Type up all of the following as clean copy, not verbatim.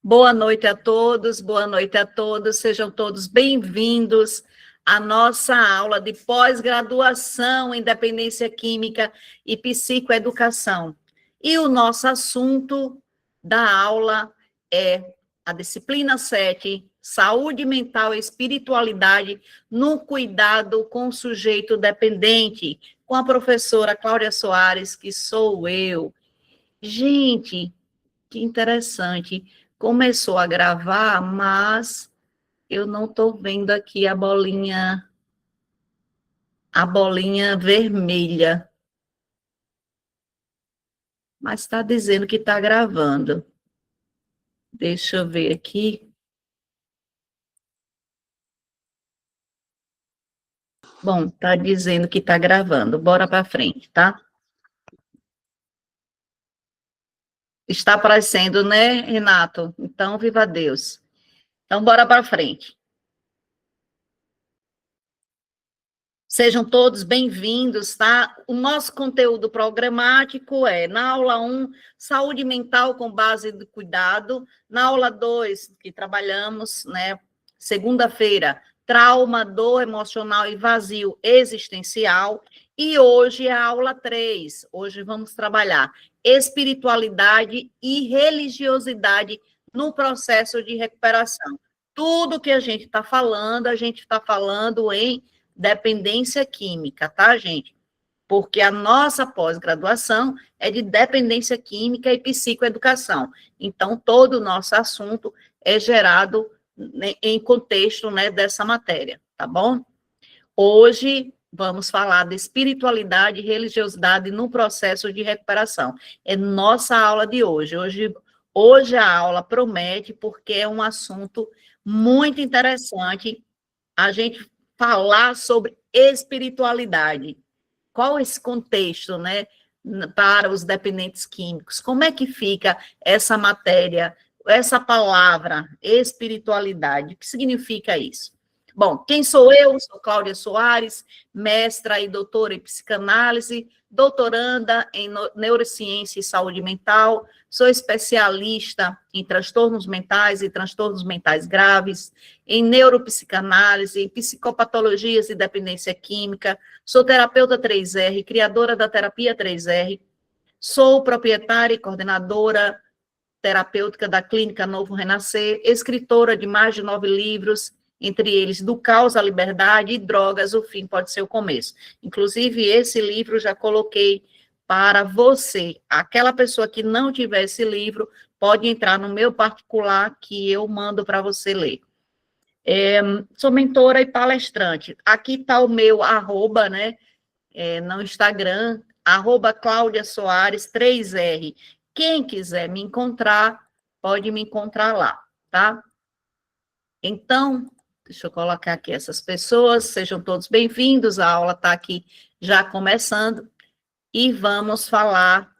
Boa noite a todos, sejam todos bem-vindos à nossa aula de pós-graduação em Dependência Química e Psicoeducação. E o nosso assunto da aula é a disciplina 7, Saúde Mental e Espiritualidade no Cuidado com o Sujeito Dependente, com a professora Cláudia Soares, que sou eu. Gente, que interessante. Começou a gravar, mas eu não estou vendo aqui a bolinha vermelha. Mas está dizendo que está gravando. Deixa eu ver aqui. Bom, está dizendo que está gravando. Bora para frente, tá? Está aparecendo, né, Renato? Então, viva Deus. Então, bora para frente. Sejam todos bem-vindos, tá? O nosso conteúdo programático é, na aula 1, saúde mental com base do cuidado, na aula 2, que trabalhamos, né, segunda-feira, trauma, dor emocional e vazio existencial, e hoje é a aula 3, hoje vamos trabalhar espiritualidade e religiosidade no processo de recuperação. Tudo que a gente está falando em dependência química, tá, gente? Porque a nossa pós-graduação é de dependência química e psicoeducação. Então, todo o nosso assunto é gerado em contexto, né, dessa matéria, tá bom? Hoje vamos falar de espiritualidade e religiosidade no processo de recuperação. É nossa aula de hoje. Hoje a aula promete, porque é um assunto muito interessante. A gente falar sobre espiritualidade. Qual esse contexto, né, para os dependentes químicos? Como é que fica essa matéria, essa palavra, espiritualidade? O que significa isso? Bom, quem sou eu? Sou Cláudia Soares, mestra e doutora em psicanálise, doutoranda em neurociência e saúde mental, sou especialista em transtornos mentais e transtornos mentais graves, em neuropsicanálise, em psicopatologias e dependência química, sou terapeuta 3R, criadora da terapia 3R, sou proprietária e coordenadora terapêutica da Clínica Novo Renascer, escritora de mais de 9 livros, entre eles Do Caos à Liberdade e Drogas, o Fim Pode Ser o Começo. Inclusive, esse livro já coloquei para você. Aquela pessoa que não tiver esse livro, pode entrar no meu particular, que eu mando para você ler. Sou mentora e palestrante. Aqui está o meu arroba, né, no Instagram, arroba Cláudia Soares 3R. Quem quiser me encontrar, pode me encontrar lá, tá? Então, deixa eu colocar aqui essas pessoas, sejam todos bem-vindos, a aula está aqui já começando, e vamos falar.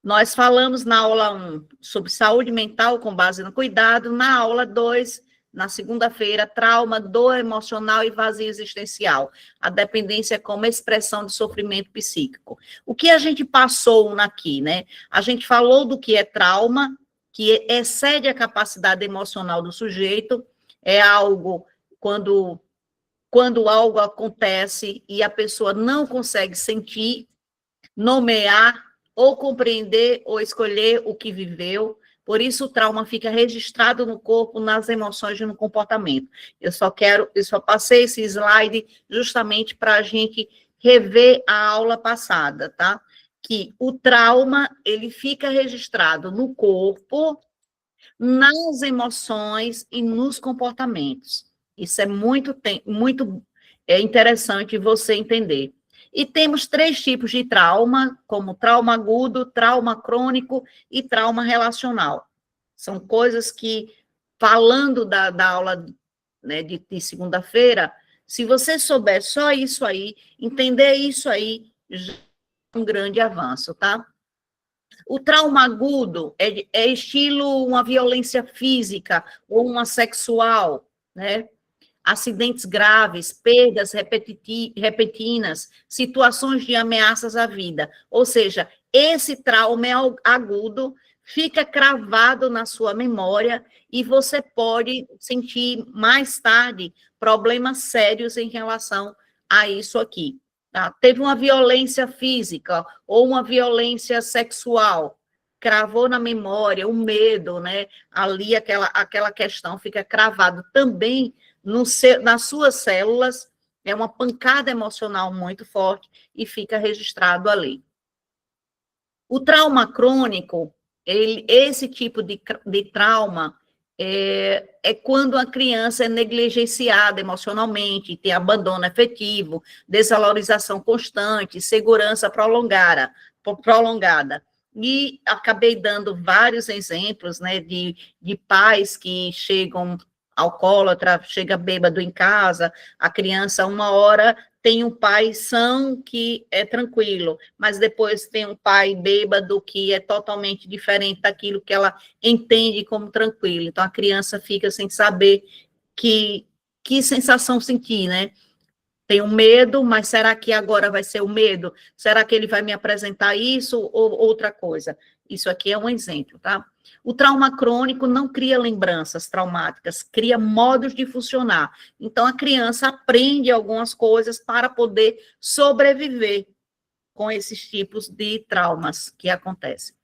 Nós falamos na aula 1 sobre saúde mental com base no cuidado, na aula 2, na segunda-feira, trauma, dor emocional e vazio existencial, a dependência como expressão de sofrimento psíquico. O que a gente passou aqui, né? A gente falou do que é trauma, que excede a capacidade emocional do sujeito, é algo quando algo acontece e a pessoa não consegue sentir, nomear, ou compreender ou escolher o que viveu. Por isso o trauma fica registrado no corpo, nas emoções e no comportamento. Eu só passei esse slide justamente para a gente rever a aula passada, tá? Que o trauma, ele fica registrado no corpo, nas emoções e nos comportamentos. Isso é muito interessante você entender. E temos 3 tipos de trauma, como trauma agudo, trauma crônico e trauma relacional. São coisas que, falando da aula, né, de segunda-feira, se você souber só isso aí, entender isso aí, já é um grande avanço, tá? O trauma agudo é estilo uma violência física ou uma sexual, né? Acidentes graves, perdas repetidas, situações de ameaças à vida. Ou seja, esse trauma é agudo, fica cravado na sua memória e você pode sentir mais tarde problemas sérios em relação a isso aqui. Tá? Teve uma violência física ou uma violência sexual, cravou na memória, o medo, né? Ali aquela questão fica cravado também nas suas células, é uma pancada emocional muito forte e fica registrado ali. O trauma crônico, esse tipo de trauma é quando a criança é negligenciada emocionalmente, tem abandono afetivo, desvalorização constante, segurança prolongada. E acabei dando vários exemplos, né, de pais que chegam alcoólatra, chega bêbado em casa, a criança, uma hora tem um pai são que é tranquilo, mas depois tem um pai bêbado que é totalmente diferente daquilo que ela entende como tranquilo. Então, a criança fica sem saber que sensação sentir, né? Tem um medo, mas será que agora vai ser o medo? Será que ele vai me apresentar isso ou outra coisa? Isso aqui é um exemplo, tá? O trauma crônico não cria lembranças traumáticas, cria modos de funcionar. Então, a criança aprende algumas coisas para poder sobreviver com esses tipos de traumas que acontecem.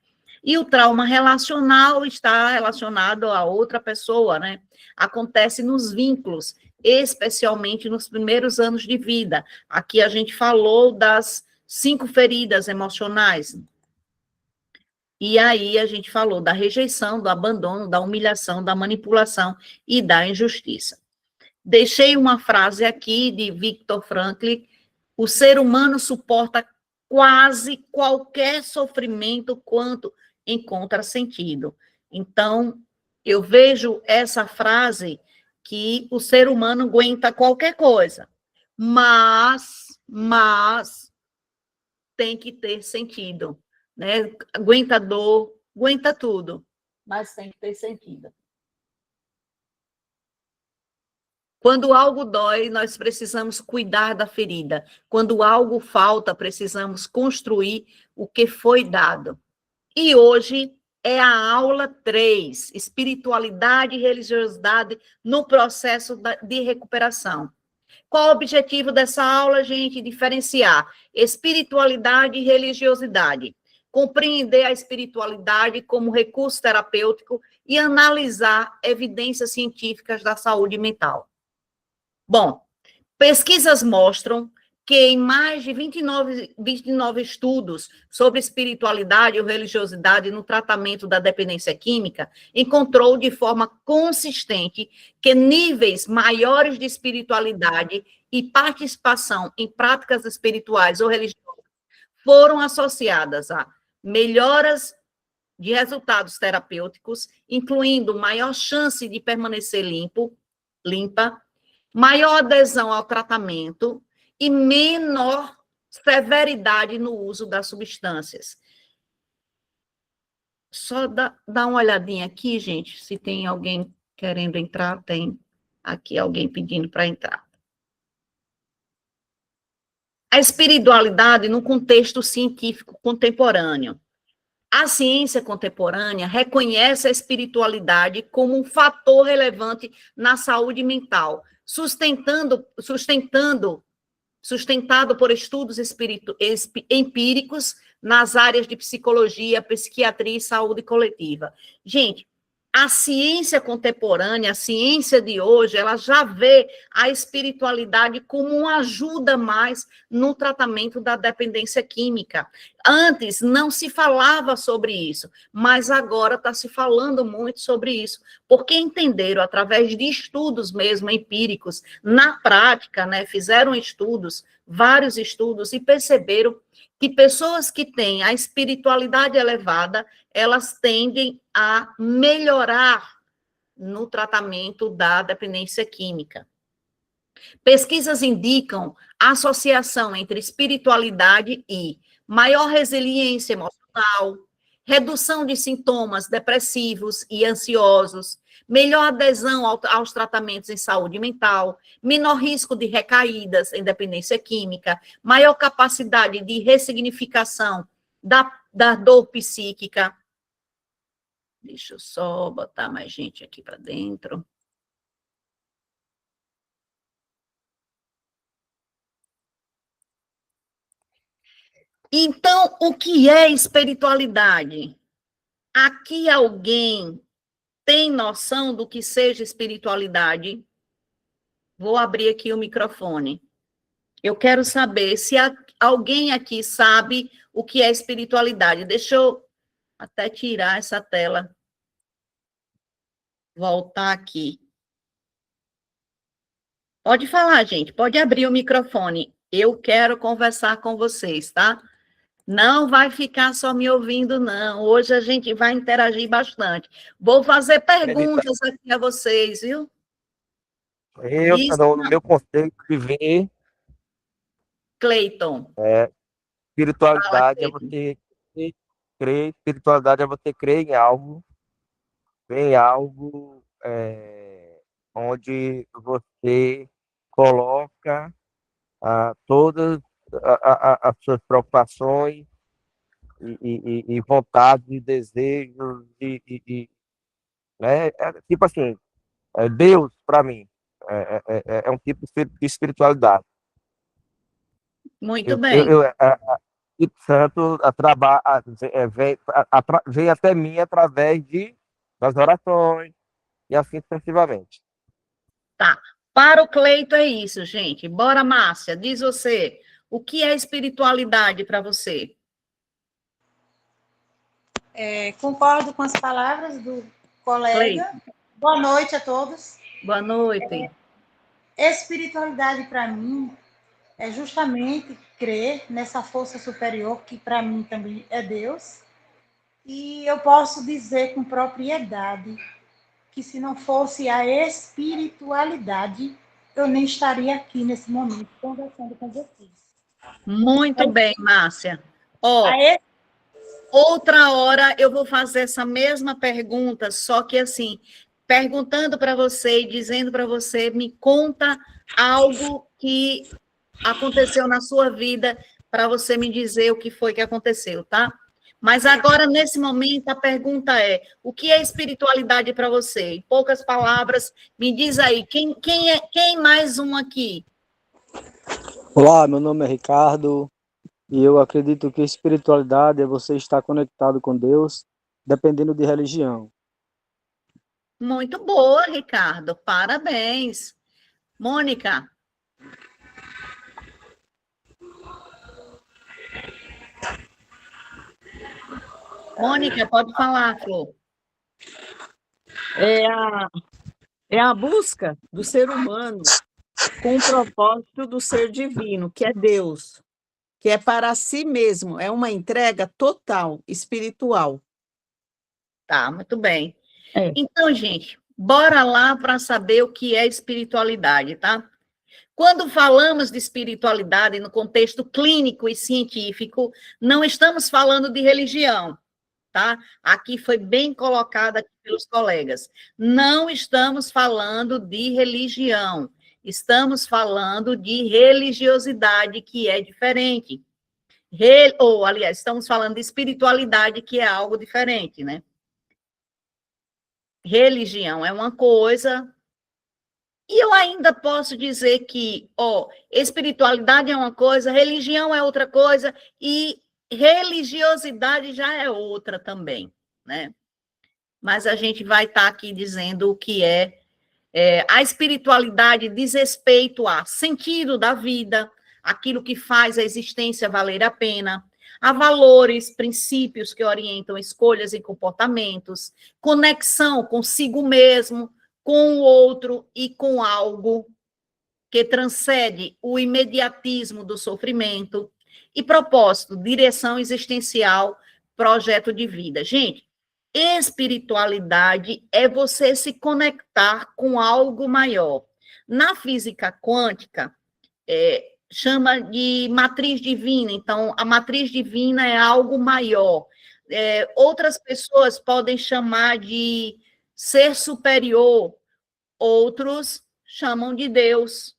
E o trauma relacional está relacionado a outra pessoa, né? Acontece nos vínculos, especialmente nos primeiros anos de vida. Aqui a gente falou das 5 feridas emocionais. E aí a gente falou da rejeição, do abandono, da humilhação, da manipulação e da injustiça. Deixei uma frase aqui de Viktor Frankl: o ser humano suporta quase qualquer sofrimento quanto encontra sentido. Então, eu vejo essa frase que o ser humano aguenta qualquer coisa, mas tem que ter sentido, né? Aguenta dor, aguenta tudo, mas tem que ter sentido. Quando algo dói, nós precisamos cuidar da ferida. Quando algo falta, precisamos construir o que foi dado. E hoje é a aula 3, espiritualidade e religiosidade no processo de recuperação. Qual o objetivo dessa aula, gente? Diferenciar espiritualidade e religiosidade. Compreender a espiritualidade como recurso terapêutico e analisar evidências científicas da saúde mental. Bom, pesquisas mostram que em mais de 29 estudos sobre espiritualidade ou religiosidade no tratamento da dependência química, encontrou de forma consistente que níveis maiores de espiritualidade e participação em práticas espirituais ou religiosas foram associadas a melhoras de resultados terapêuticos, incluindo maior chance de permanecer limpa, maior adesão ao tratamento e menor severidade no uso das substâncias. Só dá uma olhadinha aqui, gente, se tem alguém querendo entrar, tem aqui alguém pedindo para entrar. A espiritualidade no contexto científico contemporâneo. A ciência contemporânea reconhece a espiritualidade como um fator relevante na saúde mental, sustentado por estudos empíricos nas áreas de psicologia, psiquiatria e saúde coletiva. Gente, a ciência contemporânea, a ciência de hoje, ela já vê a espiritualidade como uma ajuda mais no tratamento da dependência química. Antes não se falava sobre isso, mas agora está se falando muito sobre isso, porque entenderam através de estudos mesmo empíricos, na prática, né, fizeram estudos, vários estudos, e perceberam que pessoas que têm a espiritualidade elevada, elas tendem a melhorar no tratamento da dependência química. Pesquisas indicam a associação entre espiritualidade e maior resiliência emocional, redução de sintomas depressivos e ansiosos, melhor adesão aos tratamentos em saúde mental, menor risco de recaídas em dependência química, maior capacidade de ressignificação da dor psíquica. Deixa eu só botar mais gente aqui para dentro. Então, o que é espiritualidade? Aqui alguém tem noção do que seja espiritualidade? Vou abrir aqui o microfone. Eu quero saber se alguém aqui sabe o que é espiritualidade. Deixa eu até tirar essa tela. Voltar aqui. Pode falar, gente. Pode abrir o microfone. Eu quero conversar com vocês, tá? Não vai ficar só me ouvindo, não. Hoje a gente vai interagir bastante. Vou fazer perguntas aqui a vocês, viu? No meu conceito de ver, Cleiton. espiritualidade é Cleiton. você crer, espiritualidade é você crer em algo onde você coloca todas as suas preocupações e vontades e desejos né? Tipo assim, Deus para mim é um tipo de espiritualidade. Muito bem. Espírito Santo vem até mim através das orações e assim sucessivamente. Tá. Para o Cleiton é isso, gente. Bora, Márcia. Diz você, o que é espiritualidade para você? Concordo com as palavras do colega. Cleiton. Boa noite a todos. Boa noite. Espiritualidade para mim é justamente crer nessa força superior que para mim também é Deus. E eu posso dizer com propriedade que se não fosse a espiritualidade, eu nem estaria aqui nesse momento conversando com vocês. Muito bem, Márcia. Outra hora eu vou fazer essa mesma pergunta, só que assim, perguntando para você e dizendo para você, me conta algo que aconteceu na sua vida para você me dizer o que foi que aconteceu, tá? Mas agora, nesse momento, a pergunta é, o que é espiritualidade para você? Em poucas palavras, me diz aí, quem mais um aqui? Olá, meu nome é Ricardo e eu acredito que espiritualidade é você estar conectado com Deus, dependendo de religião. Muito boa, Ricardo, parabéns. Mônica? Mônica, pode falar, Flor. É a busca do ser humano com o propósito do ser divino, que é Deus, que é para si mesmo, é uma entrega total, espiritual. Tá, muito bem. Então, gente, bora lá para saber o que é espiritualidade, tá? Quando falamos de espiritualidade no contexto clínico e científico, não estamos falando de religião, tá? Aqui foi bem colocado aqui pelos colegas. Não estamos falando de religião, estamos falando de religiosidade, que é diferente. Aliás, estamos falando de espiritualidade, que é algo diferente, né? Religião é uma coisa, e eu ainda posso dizer que, espiritualidade é uma coisa, religião é outra coisa, e religiosidade já é outra também, né? Mas a gente vai estar aqui dizendo o que é a espiritualidade diz respeito a sentido da vida, aquilo que faz a existência valer a pena, a valores, princípios que orientam escolhas e comportamentos, conexão consigo mesmo, com o outro e com algo que transcende o imediatismo do sofrimento, e propósito, direção existencial, projeto de vida. Gente, espiritualidade é você se conectar com algo maior. Na física quântica, chama de matriz divina, então a matriz divina é algo maior. Outras pessoas podem chamar de ser superior, outros chamam de Deus,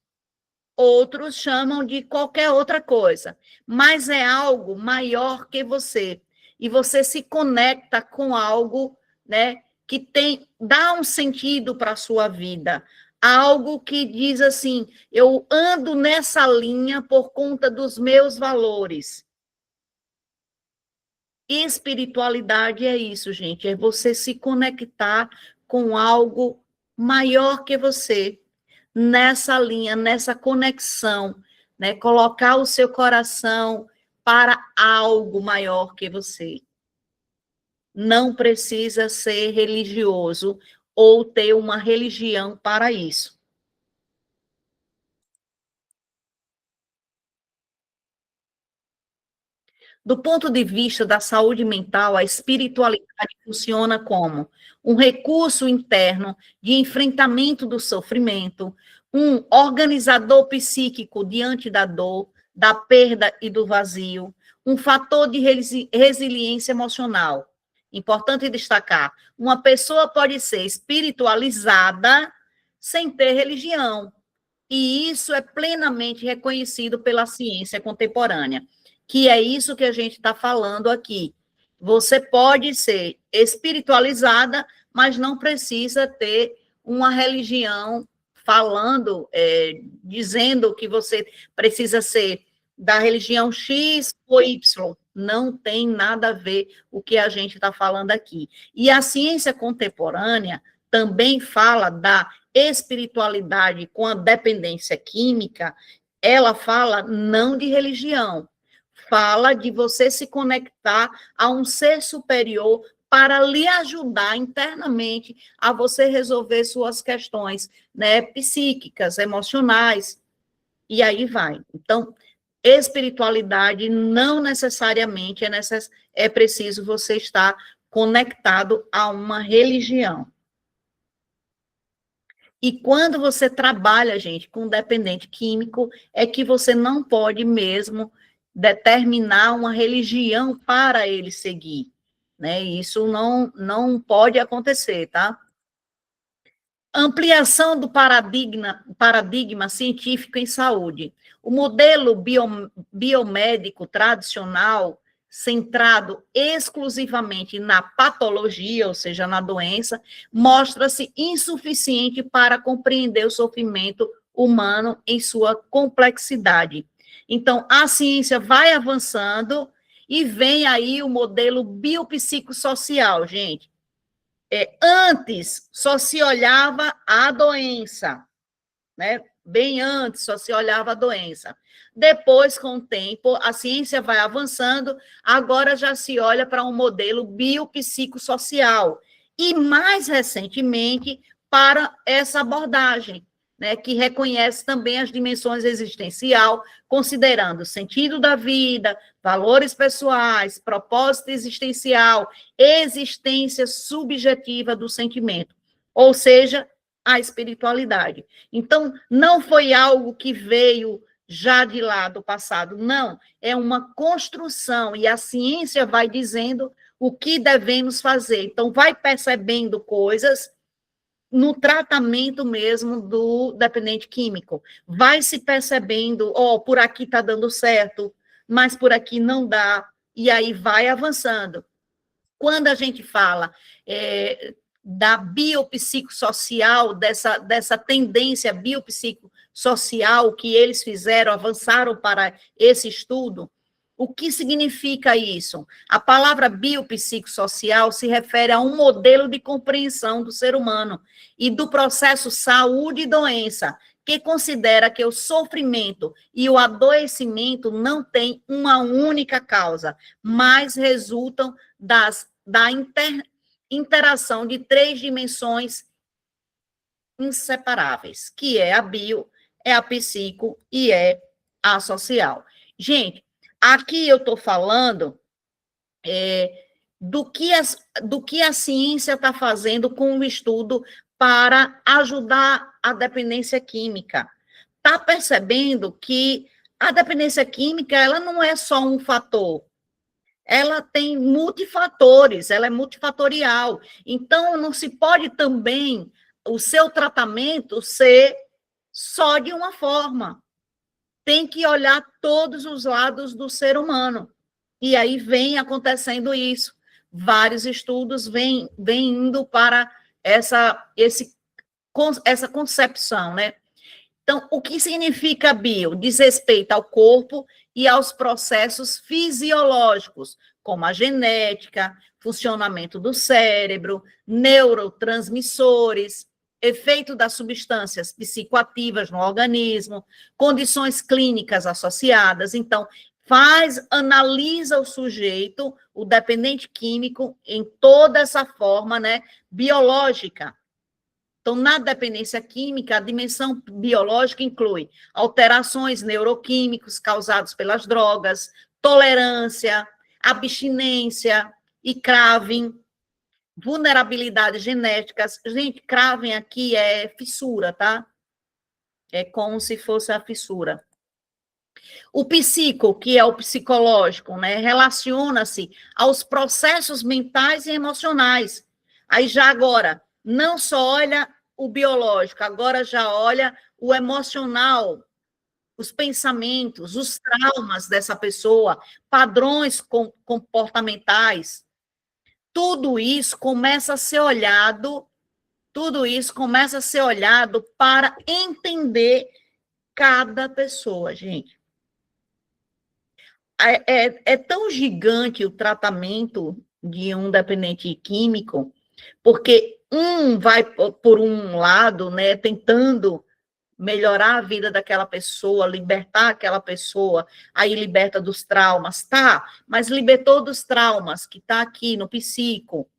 outros chamam de qualquer outra coisa, mas é algo maior que você, e você se conecta com algo né, que dá um sentido para a sua vida, algo que diz assim, eu ando nessa linha por conta dos meus valores. Espiritualidade é isso, gente, é você se conectar com algo maior que você, nessa linha, nessa conexão, né? Colocar o seu coração para algo maior que você. Não precisa ser religioso ou ter uma religião para isso. Do ponto de vista da saúde mental, a espiritualidade funciona como um recurso interno de enfrentamento do sofrimento, um organizador psíquico diante da dor, da perda e do vazio, um fator de resiliência emocional. Importante destacar, uma pessoa pode ser espiritualizada sem ter religião, e isso é plenamente reconhecido pela ciência contemporânea, que é isso que a gente está falando aqui. Você pode ser espiritualizada, mas não precisa ter uma religião falando, dizendo que você precisa ser da religião X ou Y. Não tem nada a ver o que a gente está falando aqui. E a ciência contemporânea também fala da espiritualidade com a dependência química. Ela fala não de religião, fala de você se conectar a um ser superior para lhe ajudar internamente a você resolver suas questões, né, psíquicas, emocionais, e aí vai. Então, espiritualidade não necessariamente é preciso você estar conectado a uma religião. E quando você trabalha, gente, com dependente químico, é que você não pode mesmo determinar uma religião para ele seguir, né? Isso não pode acontecer, tá? Ampliação do paradigma científico em saúde. O modelo biomédico tradicional, centrado exclusivamente na patologia, ou seja, na doença, mostra-se insuficiente para compreender o sofrimento humano em sua complexidade. Então, a ciência vai avançando e vem aí o modelo biopsicossocial, gente. Antes só se olhava a doença, né? Bem antes só se olhava a doença. Depois, com o tempo, a ciência vai avançando, agora já se olha para um modelo biopsicossocial. E, mais recentemente, para essa abordagem, né, que reconhece também as dimensões existencial, considerando o sentido da vida, valores pessoais, propósito existencial, existência subjetiva do sentimento, ou seja, a espiritualidade. Então, não foi algo que veio já de lá do passado, não, é uma construção, e a ciência vai dizendo o que devemos fazer. Então, vai percebendo coisas no tratamento mesmo do dependente químico. Vai se percebendo, por aqui está dando certo, mas por aqui não dá, e aí vai avançando. Quando a gente fala da biopsicossocial, dessa tendência biopsicossocial que eles fizeram, avançaram para esse estudo, o que significa isso? A palavra biopsicossocial se refere a um modelo de compreensão do ser humano e do processo saúde e doença, que considera que o sofrimento e o adoecimento não têm uma única causa, mas resultam da interação de 3 dimensões inseparáveis, que é a bio, é a psico e é a social. Gente, aqui eu estou falando do que a ciência está fazendo com o estudo para ajudar a dependência química. Está percebendo que a dependência química ela não é só um fator, ela tem multifatores, ela é multifatorial. Então, não se pode também o seu tratamento ser só de uma forma. Tem que olhar todos os lados do ser humano. E aí vem acontecendo isso. vários estudos vêm indo para essa concepção, né? Então, o que significa bio? Diz respeito ao corpo e aos processos fisiológicos, como a genética, funcionamento do cérebro, neurotransmissores, efeito das substâncias psicoativas no organismo, condições clínicas associadas. Então, analisa o sujeito, o dependente químico, em toda essa forma, né, biológica. Então, na dependência química, a dimensão biológica inclui alterações neuroquímicas causadas pelas drogas, tolerância, abstinência e craving, vulnerabilidades genéticas. Gente, craving aqui é fissura, tá? É como se fosse a fissura. O psico, que é o psicológico, né, relaciona-se aos processos mentais e emocionais. Aí já agora, não só olha o biológico, agora já olha o emocional, os pensamentos, os traumas dessa pessoa, padrões comportamentais. Tudo isso começa a ser olhado para entender cada pessoa, gente. É tão gigante o tratamento de um dependente químico, porque um vai por um lado, né, tentando melhorar a vida daquela pessoa, libertar aquela pessoa, aí liberta dos traumas, tá? Mas libertou dos traumas, que está aqui no psico.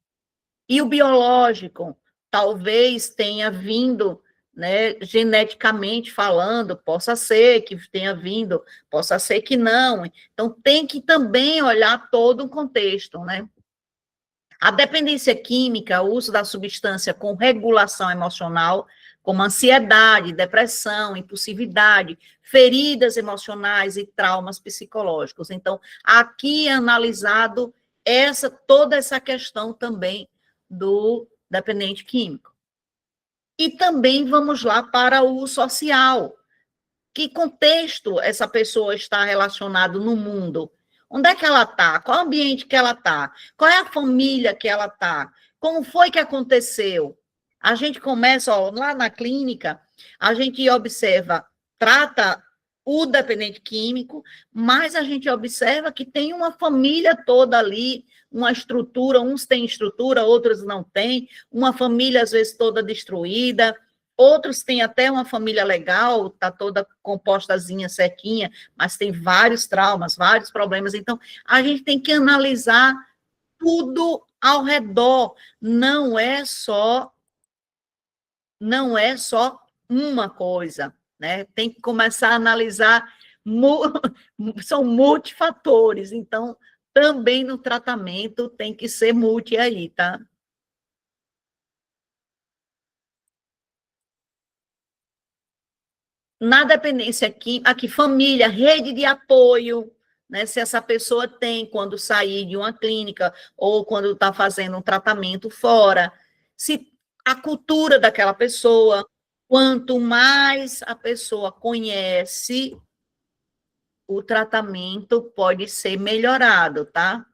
E o biológico, talvez tenha vindo, né, geneticamente falando, possa ser que tenha vindo, possa ser que não. Então, tem que também olhar todo o contexto, né? A dependência química, o uso da substância com regulação emocional, como ansiedade, depressão, impulsividade, feridas emocionais e traumas psicológicos. Então, aqui é analisado toda essa questão também do dependente químico. E também vamos lá para o social. Que contexto essa pessoa está relacionada no mundo? Onde é que ela está? Qual é o ambiente que ela está? Qual é a família que ela está? Como foi que aconteceu? A gente começa, lá na clínica, a gente observa, trata o dependente químico, mas a gente observa que tem uma família toda ali, uma estrutura, uns têm estrutura, outros não têm, uma família às vezes toda destruída, outros têm até uma família legal, está toda compostazinha, certinha, mas tem vários traumas, vários problemas. Então, a gente tem que analisar tudo ao redor, não é só uma coisa, né? Tem que começar a analisar, são multifatores, então, também no tratamento tem que ser multi aí, tá? Na dependência aqui, família, rede de apoio, né? Se essa pessoa tem quando sair de uma clínica ou quando está fazendo um tratamento fora, se a cultura daquela pessoa, quanto mais a pessoa conhece, o tratamento pode ser melhorado, tá?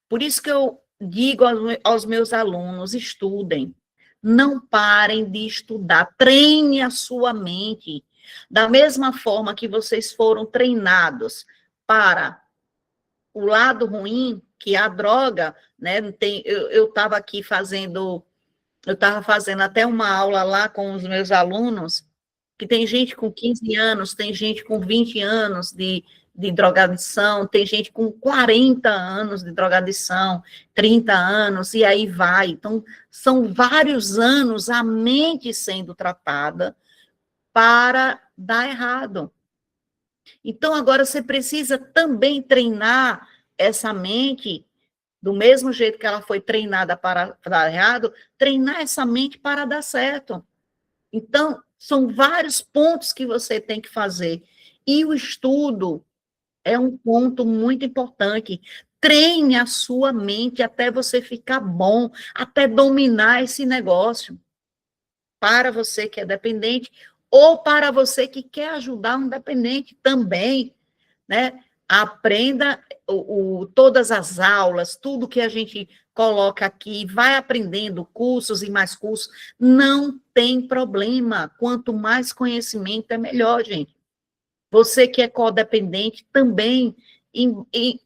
Por isso que eu digo aos meus alunos, estudem, não parem de estudar, treine a sua mente, da mesma forma que vocês foram treinados para o lado ruim, que é a droga, né? Eu estava aqui fazendo até uma aula lá com os meus alunos, que tem gente com 15 anos, tem gente com 20 anos de drogadição, tem gente com 40 anos de drogadição, 30 anos, e aí vai. Então, são vários anos a mente sendo tratada para dar errado. Então, agora você precisa também treinar essa mente, do mesmo jeito que ela foi treinada para dar errado, treinar essa mente para dar certo. Então, são vários pontos que você tem que fazer. E o estudo é um ponto muito importante. Treine a sua mente até você ficar bom, até dominar esse negócio. Para você que é dependente, ou para você que quer ajudar um dependente também, né? Aprenda todas as aulas, tudo que a gente coloca aqui, vai aprendendo cursos e mais cursos, não tem problema. Quanto mais conhecimento, é melhor, gente. Você que é codependente também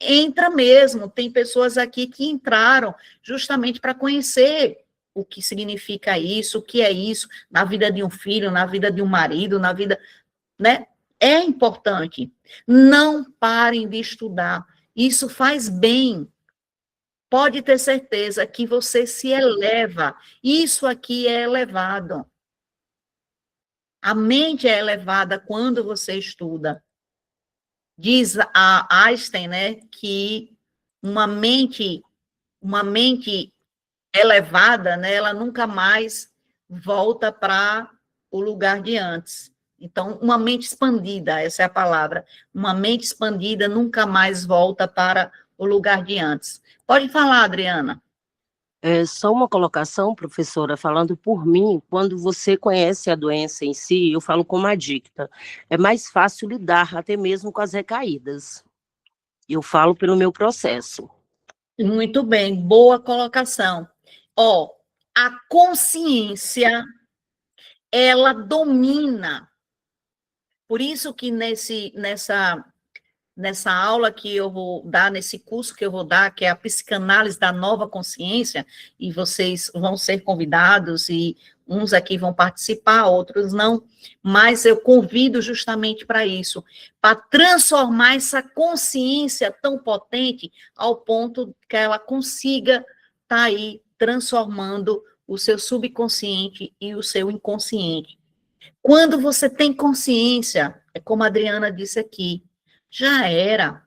entra mesmo. Tem pessoas aqui que entraram justamente para conhecer o que significa isso, o que é isso, na vida de um filho, na vida de um marido, na vida, né? É importante. Não parem de estudar. Isso faz bem. Pode ter certeza que você se eleva. Isso aqui é elevado. A mente é elevada quando você estuda. Diz a Einstein, né, que uma mente elevada, né, ela nunca mais volta para o lugar de antes. Então, uma mente expandida, essa é a palavra. Uma mente expandida nunca mais volta para o lugar de antes. Pode falar, Adriana. Só uma colocação, professora, falando por mim, quando você conhece a doença em si, eu falo como adicta, é mais fácil lidar até mesmo com as recaídas. Eu falo pelo meu processo. Muito bem, boa colocação. Ó, a consciência, ela domina. Por isso que nessa aula que eu vou dar, nesse curso que eu vou dar, que é a psicanálise da nova consciência, e vocês vão ser convidados, e uns aqui vão participar, outros não, mas eu convido justamente para isso, para transformar essa consciência tão potente ao ponto que ela consiga estar aí transformando o seu subconsciente e o seu inconsciente. Quando você tem consciência, é como a Adriana disse aqui, já era.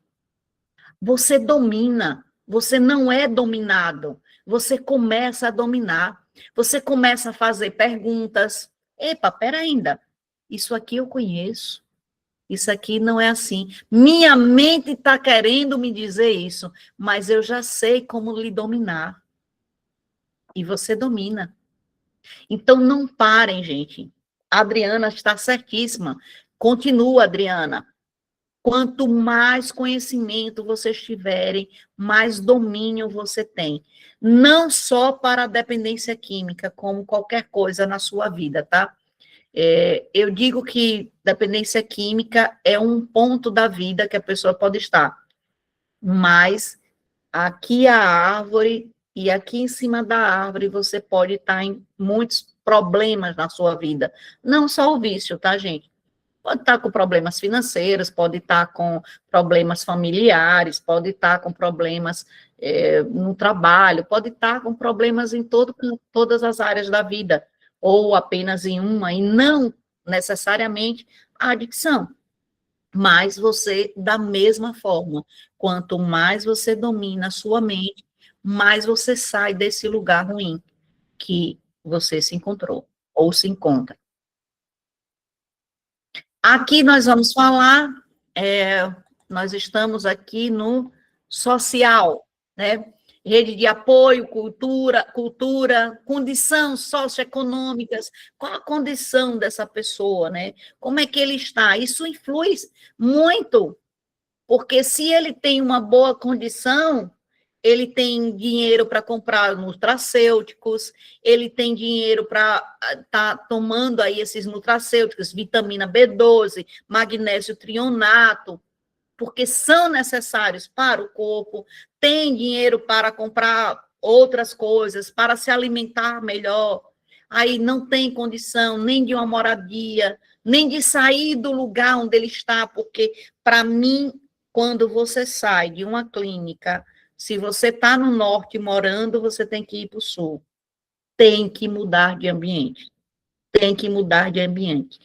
Você domina, você não é dominado. Você começa a dominar. Você começa a fazer perguntas. Epa, pera ainda. Isso aqui eu conheço. Isso aqui não é assim. Minha mente está querendo me dizer isso, mas eu já sei como lhe dominar. E você domina. Então, não parem, gente. A Adriana está certíssima. Continua, Adriana. Quanto mais conhecimento vocês tiverem, mais domínio você tem. Não só para a dependência química, como qualquer coisa na sua vida, tá? Eu digo que dependência química é um ponto da vida que a pessoa pode estar. Mas aqui a árvore, e aqui em cima da árvore você pode estar em muitos problemas na sua vida. Não só o vício, tá, gente? Pode estar com problemas financeiros, pode estar com problemas familiares, pode estar com problemas no trabalho, pode estar com problemas em todas as áreas da vida, ou apenas em uma, e não necessariamente a adicção. Mas você, da mesma forma, quanto mais você domina a sua mente, mais você sai desse lugar ruim que você se encontrou, ou se encontra. Aqui nós vamos falar, nós estamos aqui no social, né? Rede de apoio, cultura, condição socioeconômicas, qual a condição dessa pessoa, né? Como é que ele está? Isso influi muito, porque se ele tem uma boa condição, ele tem dinheiro para comprar nutracêuticos, ele tem dinheiro para estar tomando aí esses nutracêuticos, vitamina B12, magnésio trionato, porque são necessários para o corpo, tem dinheiro para comprar outras coisas, para se alimentar melhor, aí não tem condição nem de uma moradia, nem de sair do lugar onde ele está, porque, para mim, quando você sai de uma clínica, se você está no norte morando, você tem que ir para o sul. Tem que mudar de ambiente. Tem que mudar de ambiente.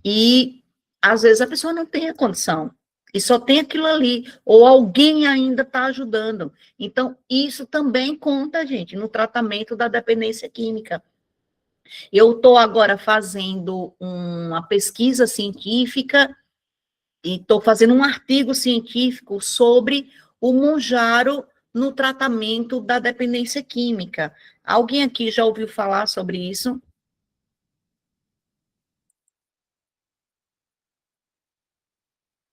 E, às vezes, a pessoa não tem a condição. E só tem aquilo ali. Ou alguém ainda está ajudando. Então, isso também conta, gente, no tratamento da dependência química. Eu estou agora fazendo uma pesquisa científica e estou fazendo um artigo científico sobre o Mounjaro no tratamento da dependência química. Alguém aqui já ouviu falar sobre isso?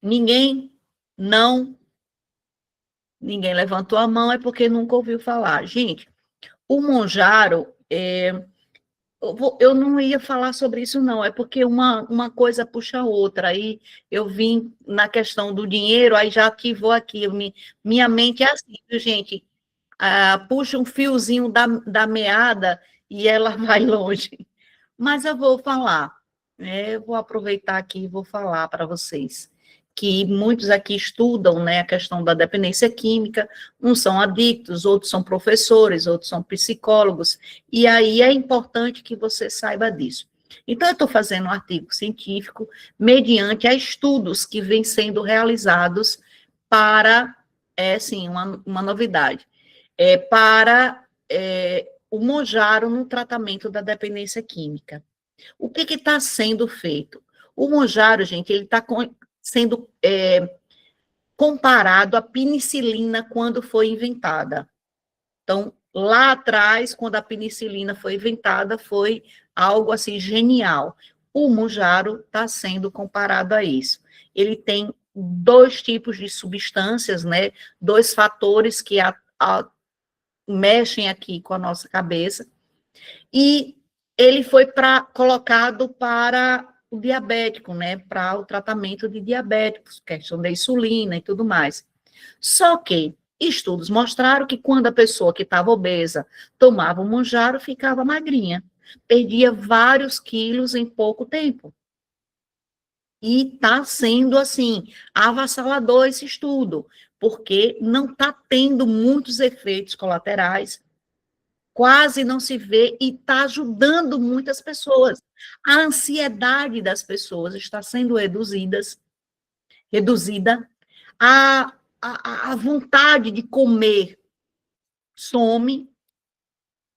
Ninguém? Não, ninguém levantou a mão, é porque nunca ouviu falar. Gente, o Monjaro, eu não ia falar sobre isso, não, é porque uma coisa puxa a outra, aí eu vim na questão do dinheiro, aí já ativou aqui, minha mente é assim, viu, gente? Puxa um fiozinho da meada e ela vai longe. Mas eu vou falar, né? Eu vou aproveitar aqui e vou falar para vocês que muitos aqui estudam, né, a questão da dependência química, uns são adictos, outros são professores, outros são psicólogos, e aí é importante que você saiba disso. Então, eu estou fazendo um artigo científico mediante a estudos que vêm sendo realizados para, sim, uma novidade, para o Monjaro no tratamento da dependência química. O que está sendo feito? O Monjaro, gente, ele está sendo comparado à penicilina quando foi inventada. Então, lá atrás, quando a penicilina foi inventada, foi algo assim genial. O Monjaro está sendo comparado a isso. Ele tem 2 tipos de substâncias, né? 2 fatores que mexem aqui com a nossa cabeça. E ele foi colocado para o diabético, né, para o tratamento de diabéticos, questão da insulina e tudo mais. Só que estudos mostraram que quando a pessoa que estava obesa tomava o Monjaro, ficava magrinha, perdia vários quilos em pouco tempo. E está sendo, assim, avassalador esse estudo, porque não está tendo muitos efeitos colaterais, quase não se vê e está ajudando muitas pessoas. A ansiedade das pessoas está sendo reduzida, a vontade de comer some,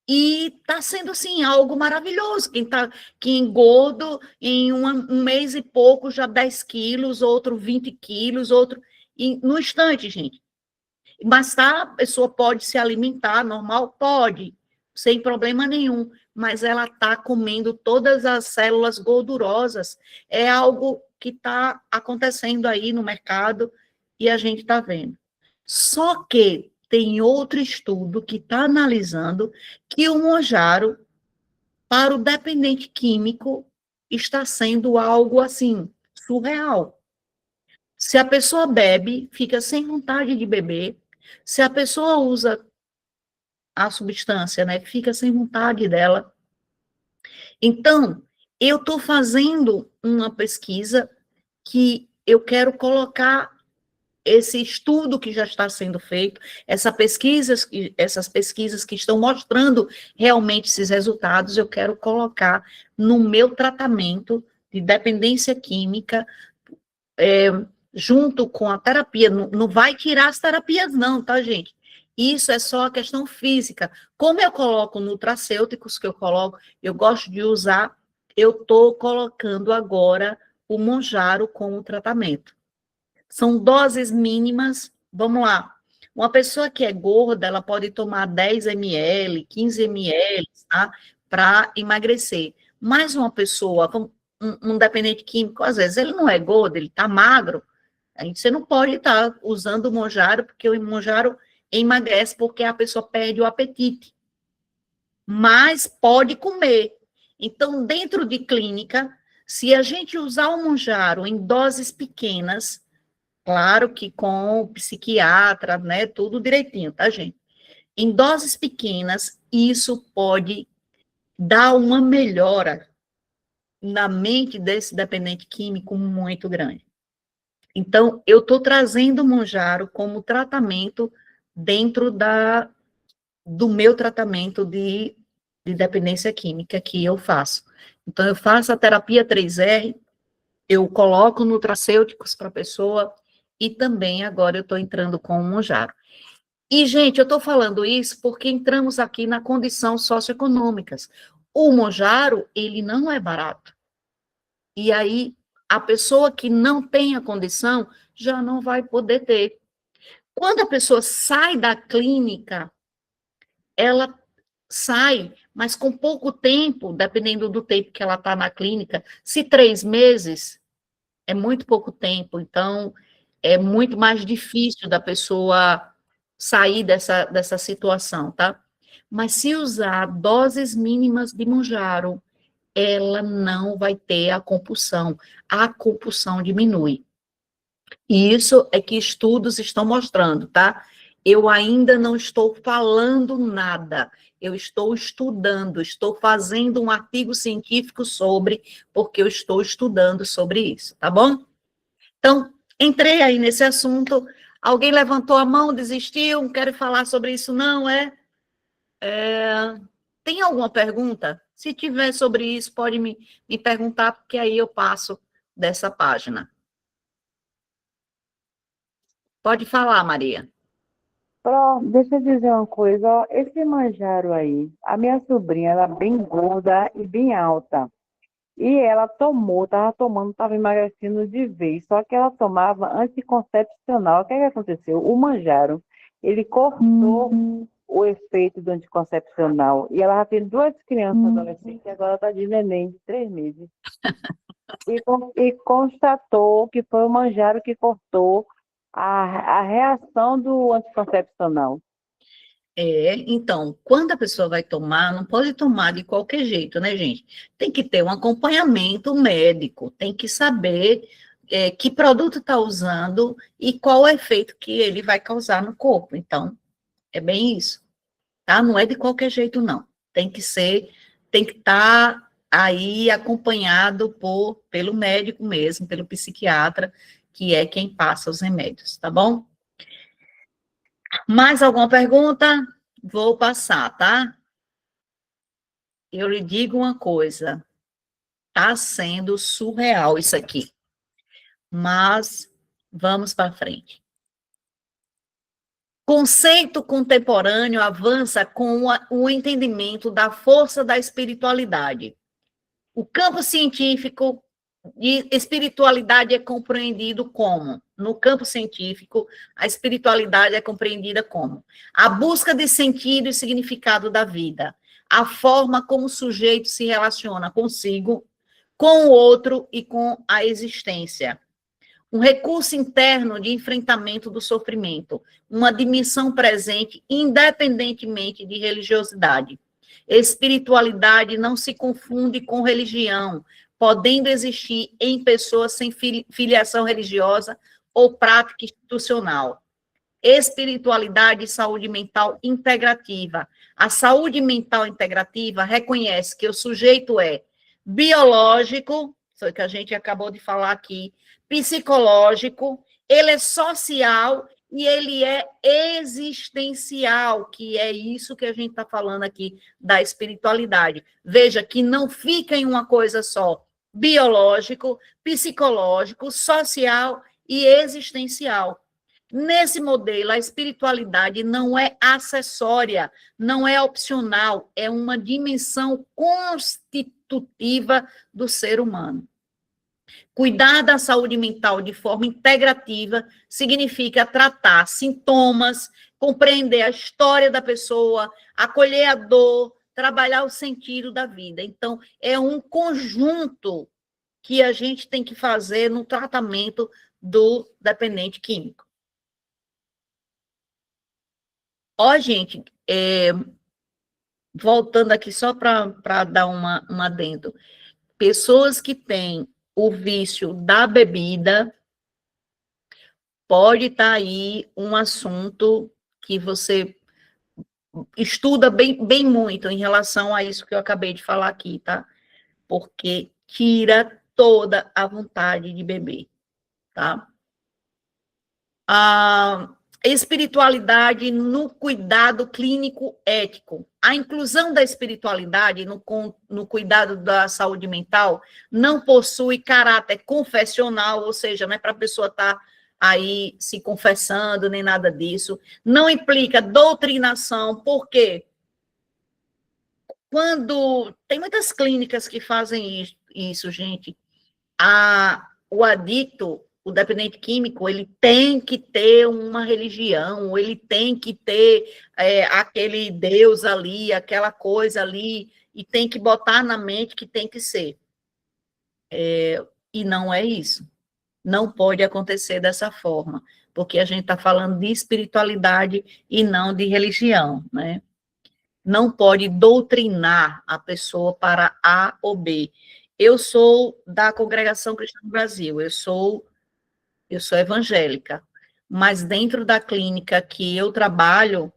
e está sendo, assim, algo maravilhoso. Quem engorda em um mês e pouco, já 10 quilos, outro 20 quilos, outro... no instante, gente. Mas a pessoa pode se alimentar normal? Pode, sem problema nenhum, mas ela está comendo todas as células gordurosas. É algo que está acontecendo aí no mercado e a gente está vendo. Só que tem outro estudo que está analisando que o Monjaro, para o dependente químico, está sendo algo assim, surreal. Se a pessoa bebe, fica sem vontade de beber. Se a pessoa usa a substância, né, fica sem vontade dela. Então, eu estou fazendo uma pesquisa que eu quero colocar esse estudo que já está sendo feito, essas pesquisas que estão mostrando realmente esses resultados, eu quero colocar no meu tratamento de dependência química, junto com a terapia. Não vai tirar as terapias não, tá, gente? Isso é só a questão física. Como eu coloco nutracêuticos, eu gosto de usar, eu estou colocando agora o Monjaro como tratamento. São doses mínimas, vamos lá. Uma pessoa que é gorda, ela pode tomar 10 ml, 15 ml, tá? Para emagrecer. Mas uma pessoa, um dependente químico, às vezes ele não é gordo, ele está magro, aí você não pode estar usando o Monjaro, porque o Monjaro emagrece, porque a pessoa perde o apetite. Mas pode comer. Então, dentro de clínica, se a gente usar o Monjaro em doses pequenas, claro que com o psiquiatra, né, tudo direitinho, tá, gente? Em doses pequenas, isso pode dar uma melhora na mente desse dependente químico muito grande. Então, eu estou trazendo o Monjaro como tratamento dentro do meu tratamento de dependência química que eu faço. Então, eu faço a terapia 3R, eu coloco nutracêuticos para a pessoa e também agora eu estou entrando com o Monjaro. E, gente, eu estou falando isso porque entramos aqui na condição socioeconômicas. O Monjaro, ele não é barato. E aí, a pessoa que não tem a condição já não vai poder ter. Quando a pessoa sai da clínica, ela sai, mas com pouco tempo, dependendo do tempo que ela está na clínica, se 3 meses é muito pouco tempo, então é muito mais difícil da pessoa sair dessa situação, tá? Mas se usar doses mínimas de Monjaro, ela não vai ter a compulsão diminui. E isso é que estudos estão mostrando, tá? Eu ainda não estou falando nada, eu estou estudando, estou fazendo um artigo científico sobre, porque eu estou estudando sobre isso, tá bom? Então, entrei aí nesse assunto, alguém levantou a mão, desistiu, não quero falar sobre isso não, Tem alguma pergunta? Se tiver sobre isso, pode me perguntar, porque aí eu passo dessa página. Pode falar, Maria. Deixa eu dizer uma coisa, ó, esse manjaro aí, a minha sobrinha, ela é bem gorda e bem alta. E ela estava tomando, estava emagrecendo de vez, só que ela tomava anticoncepcional. O que é que aconteceu? O manjaro, ele cortou o efeito do anticoncepcional. E ela já tem 2 crianças adolescentes, e agora está de neném de 3 meses. E constatou que foi o manjaro que cortou a reação do anticoncepcional. Então, quando a pessoa vai tomar, não pode tomar de qualquer jeito, né, gente? Tem que ter um acompanhamento médico, tem que saber que produto está usando e qual o efeito que ele vai causar no corpo. Então, é bem isso, tá? Não é de qualquer jeito, não. Tem que estar aí acompanhado pelo médico mesmo, pelo psiquiatra, que é quem passa os remédios, tá bom? Mais alguma pergunta? Vou passar, tá? Eu lhe digo uma coisa, tá sendo surreal isso aqui, mas vamos para frente. Conceito contemporâneo avança com o entendimento da força da espiritualidade. O campo científico de espiritualidade é compreendido como? No campo científico, a espiritualidade é compreendida como a busca de sentido e significado da vida, a forma como o sujeito se relaciona consigo, com o outro e com a existência. Um recurso interno de enfrentamento do sofrimento, uma dimensão presente independentemente de religiosidade. Espiritualidade não se confunde com religião, podendo existir em pessoas sem filiação religiosa ou prática institucional. Espiritualidade e saúde mental integrativa. A saúde mental integrativa reconhece que o sujeito é biológico, isso que a gente acabou de falar aqui, psicológico, ele é social e ele é existencial, que é isso que a gente está falando aqui da espiritualidade. Veja que não fica em uma coisa só, biológico, psicológico, social e existencial. Nesse modelo, a espiritualidade não é acessória, não é opcional, é uma dimensão constitutiva do ser humano. Cuidar da saúde mental de forma integrativa significa tratar sintomas, compreender a história da pessoa, acolher a dor, trabalhar o sentido da vida. Então, é um conjunto que a gente tem que fazer no tratamento do dependente químico. Ó, gente, voltando aqui só para dar uma adendo. Pessoas que têm o vício da bebida, pode estar aí um assunto que você estuda bem muito em relação a isso que eu acabei de falar aqui, tá? Porque tira toda a vontade de beber, tá? A espiritualidade no cuidado clínico ético. A inclusão da espiritualidade no cuidado da saúde mental não possui caráter confessional, ou seja, não é para a pessoa estar aí se confessando, nem nada disso. Não implica doutrinação, por quê? Quando tem muitas clínicas que fazem isso, gente, o adicto, o dependente químico, ele tem que ter uma religião, ele tem que ter aquele Deus ali, aquela coisa ali, e tem que botar na mente que tem que ser. E não é isso. Não pode acontecer dessa forma, porque a gente está falando de espiritualidade e não de religião, né? Não pode doutrinar a pessoa para A ou B. Eu sou da Congregação Cristã do Brasil, eu sou evangélica, mas dentro da clínica que eu trabalho,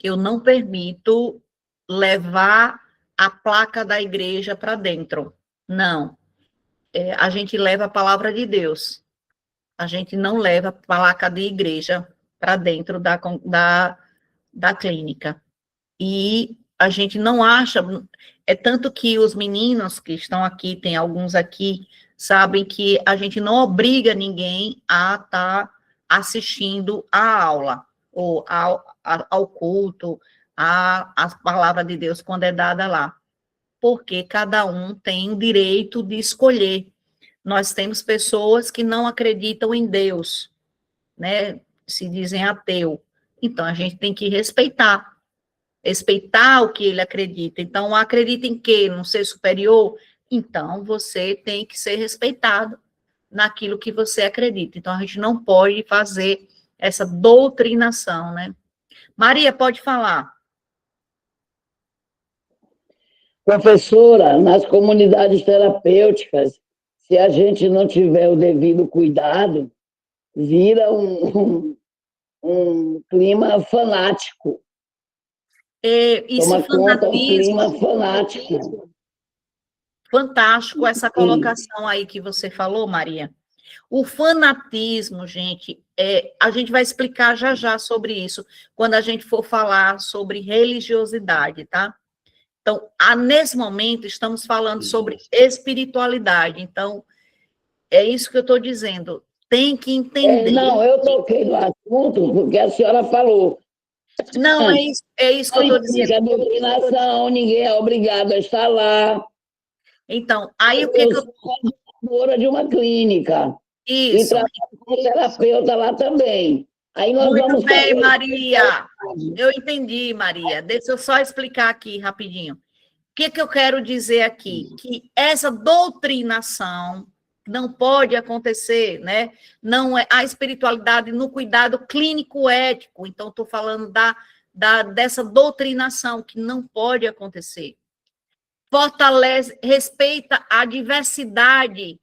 eu não permito levar a placa da igreja para dentro. Não. A gente leva a palavra de Deus. A gente não leva a placa de igreja para dentro da clínica. E a gente não acha, é tanto que os meninos que estão aqui, tem alguns aqui, sabem que a gente não obriga ninguém a estar assistindo à aula, ou ao culto, à palavra de Deus quando é dada lá, porque cada um tem o direito de escolher. Nós temos pessoas que não acreditam em Deus, né, se dizem ateu, então a gente tem que respeitar o que ele acredita. Então, acredita em quê? Num ser superior? Então, você tem que ser respeitado naquilo que você acredita. Então, a gente não pode fazer essa doutrinação, né? Maria, pode falar. Professora, nas comunidades terapêuticas, se a gente não tiver o devido cuidado, vira um clima fanático. Isso, toma conta um clima fanático. Fantástico essa colocação aí que você falou, Maria. O fanatismo, gente, a gente vai explicar já já sobre isso, quando a gente for falar sobre religiosidade, tá? Então, nesse momento, estamos falando sobre espiritualidade. Então, é isso que eu estou dizendo. Tem que entender. Não, eu toquei no assunto porque a senhora falou. Não, é isso que eu estou dizendo. A doutrinação, ninguém é obrigado a estar lá. Então, aí o que eu sou coordenadora de uma clínica. Isso. E trabalho como terapeuta lá também. Aí nós Muito vamos bem, Maria. Eu entendi, Maria. Deixa eu só explicar aqui rapidinho. O que eu quero dizer aqui? Que essa doutrinação não pode acontecer, né? Não é a espiritualidade no cuidado clínico ético. Então, estou falando dessa doutrinação que não pode acontecer. Fortalece, respeita a diversidade,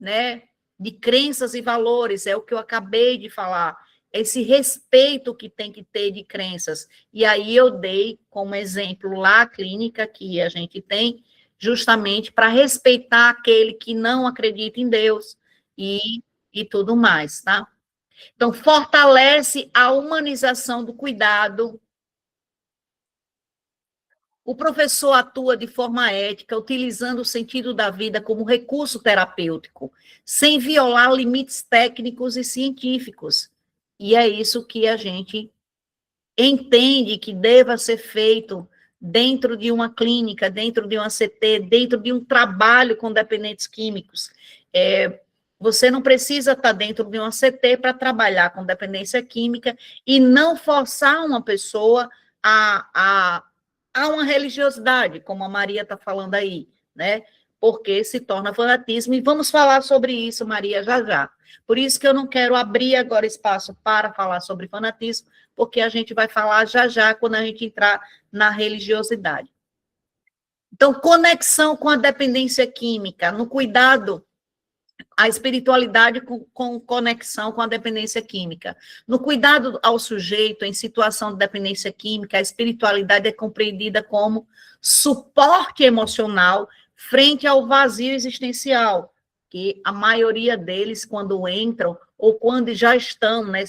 né, de crenças e valores, é o que eu acabei de falar, esse respeito que tem que ter de crenças. E aí eu dei como exemplo lá a clínica que a gente tem, justamente para respeitar aquele que não acredita em Deus e tudo mais, tá? Então, fortalece a humanização do cuidado. O professor atua de forma ética, utilizando o sentido da vida como recurso terapêutico, sem violar limites técnicos e científicos. E é isso que a gente entende que deva ser feito dentro de uma clínica, dentro de uma CT, dentro de um trabalho com dependentes químicos. Você não precisa estar dentro de uma CT para trabalhar com dependência química e não forçar uma pessoa a uma religiosidade, como a Maria está falando aí, né? Porque se torna fanatismo, e vamos falar sobre isso, Maria, já já. Por isso que eu não quero abrir agora espaço para falar sobre fanatismo, porque a gente vai falar já já quando a gente entrar na religiosidade. Então, conexão com a dependência química, no cuidado, a espiritualidade com conexão com a dependência química. No cuidado ao sujeito em situação de dependência química, a espiritualidade é compreendida como suporte emocional frente ao vazio existencial, que a maioria deles, quando entram, ou quando já estão, né,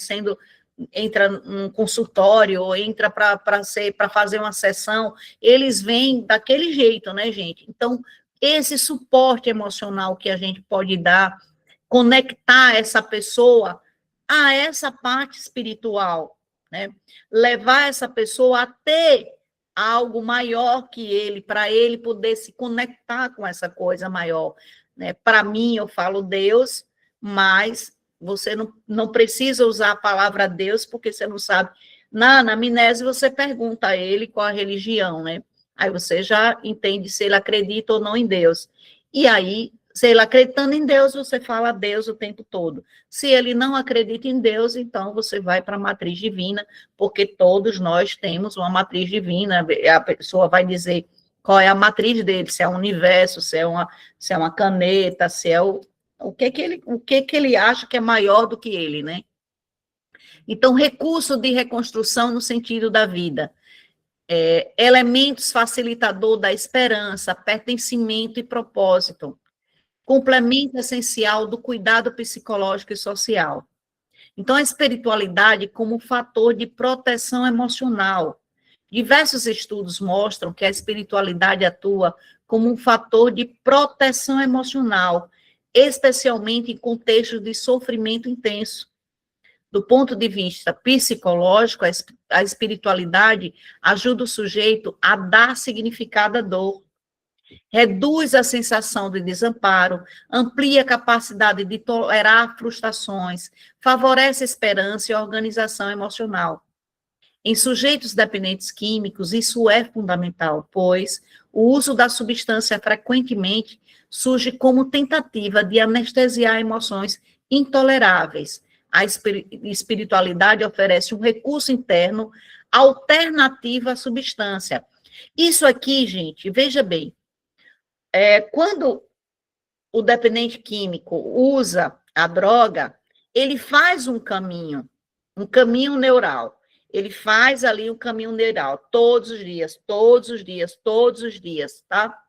entra num consultório, ou entra para fazer uma sessão, eles vêm daquele jeito, né, gente? Então, esse suporte emocional que a gente pode dar, conectar essa pessoa a essa parte espiritual, né? Levar essa pessoa a ter algo maior que ele, para ele poder se conectar com essa coisa maior, né? Para mim, eu falo Deus, mas você não precisa usar a palavra Deus, porque você não sabe. Na anamnese, você pergunta a ele qual a religião, né? Aí você já entende se ele acredita ou não em Deus. E aí, Se ele acreditando em Deus, você fala a Deus o tempo todo. Se ele não acredita em Deus, então você vai para a matriz divina, porque todos nós temos uma matriz divina. A pessoa vai dizer qual é a matriz dele, se é o universo, se é uma caneta, se é o que ele acha que é maior do que ele, né? Então, recurso de reconstrução no sentido da vida. Elementos facilitador da esperança, pertencimento e propósito. Complemento essencial do cuidado psicológico e social. Então, a espiritualidade como fator de proteção emocional. Diversos estudos mostram que a espiritualidade atua como um fator de proteção emocional, especialmente em contextos de sofrimento intenso. Do ponto de vista psicológico, a espiritualidade ajuda o sujeito a dar significado à dor, reduz a sensação de desamparo, amplia a capacidade de tolerar frustrações, favorece a esperança e a organização emocional. Em sujeitos dependentes químicos, isso é fundamental, pois o uso da substância frequentemente surge como tentativa de anestesiar emoções intoleráveis. A espiritualidade oferece um recurso interno alternativo à substância. Isso aqui, gente, veja bem, quando o dependente químico usa a droga, ele faz um caminho neural. Ele faz ali um caminho neural, todos os dias, tá?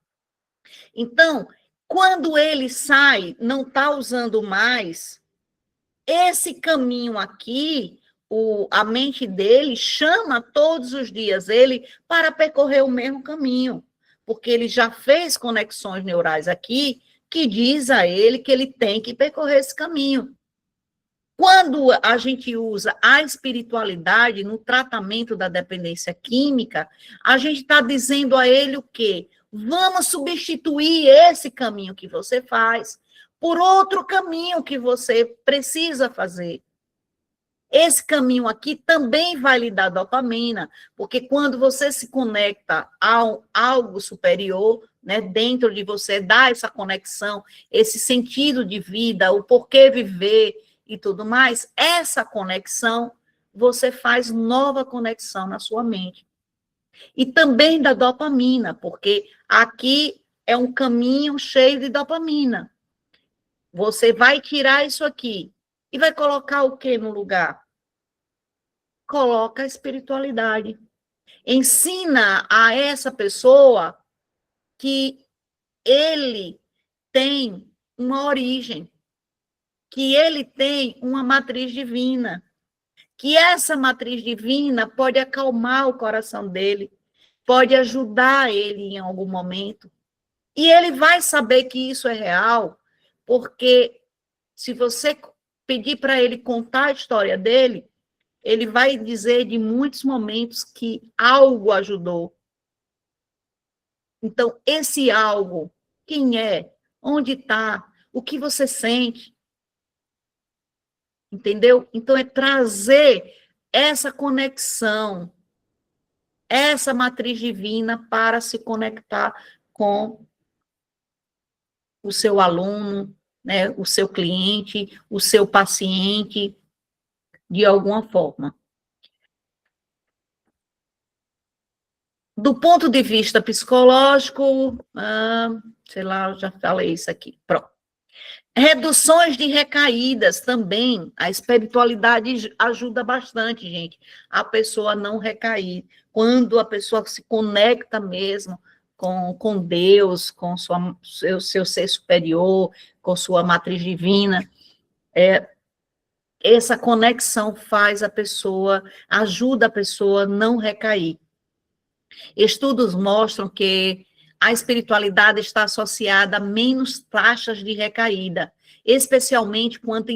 Então, quando ele sai, não está usando mais, esse caminho aqui, a mente dele chama todos os dias ele para percorrer o mesmo caminho, porque ele já fez conexões neurais aqui que diz a ele que ele tem que percorrer esse caminho. Quando a gente usa a espiritualidade no tratamento da dependência química, a gente está dizendo a ele o quê? Vamos substituir esse caminho que você faz por outro caminho que você precisa fazer. Esse caminho aqui também vai lhe dar dopamina, porque quando você se conecta a algo superior, né, dentro de você, dá essa conexão, esse sentido de vida, o porquê viver e tudo mais, essa conexão, você faz nova conexão na sua mente. E também da dopamina, porque aqui é um caminho cheio de dopamina. Você vai tirar isso aqui e vai colocar o que no lugar? Coloca a espiritualidade. Ensina a essa pessoa que ele tem uma origem, que ele tem uma matriz divina, que essa matriz divina pode acalmar o coração dele, pode ajudar ele em algum momento. E ele vai saber que isso é real, porque se você pedir para ele contar a história dele, ele vai dizer de muitos momentos que algo ajudou. Então, esse algo, quem é? Onde está? O que você sente? Entendeu? Então, é trazer essa conexão, essa matriz divina para se conectar com o seu aluno, né, o seu cliente, o seu paciente, de alguma forma. Do ponto de vista psicológico, sei lá, eu já falei isso aqui, pronto. Reduções de recaídas também, a espiritualidade ajuda bastante, gente, a pessoa não recair. Quando a pessoa se conecta mesmo com Deus, com seu ser superior, com sua matriz divina, essa conexão ajuda a pessoa a não recair. Estudos mostram que a espiritualidade está associada a menos taxas de recaída, especialmente quando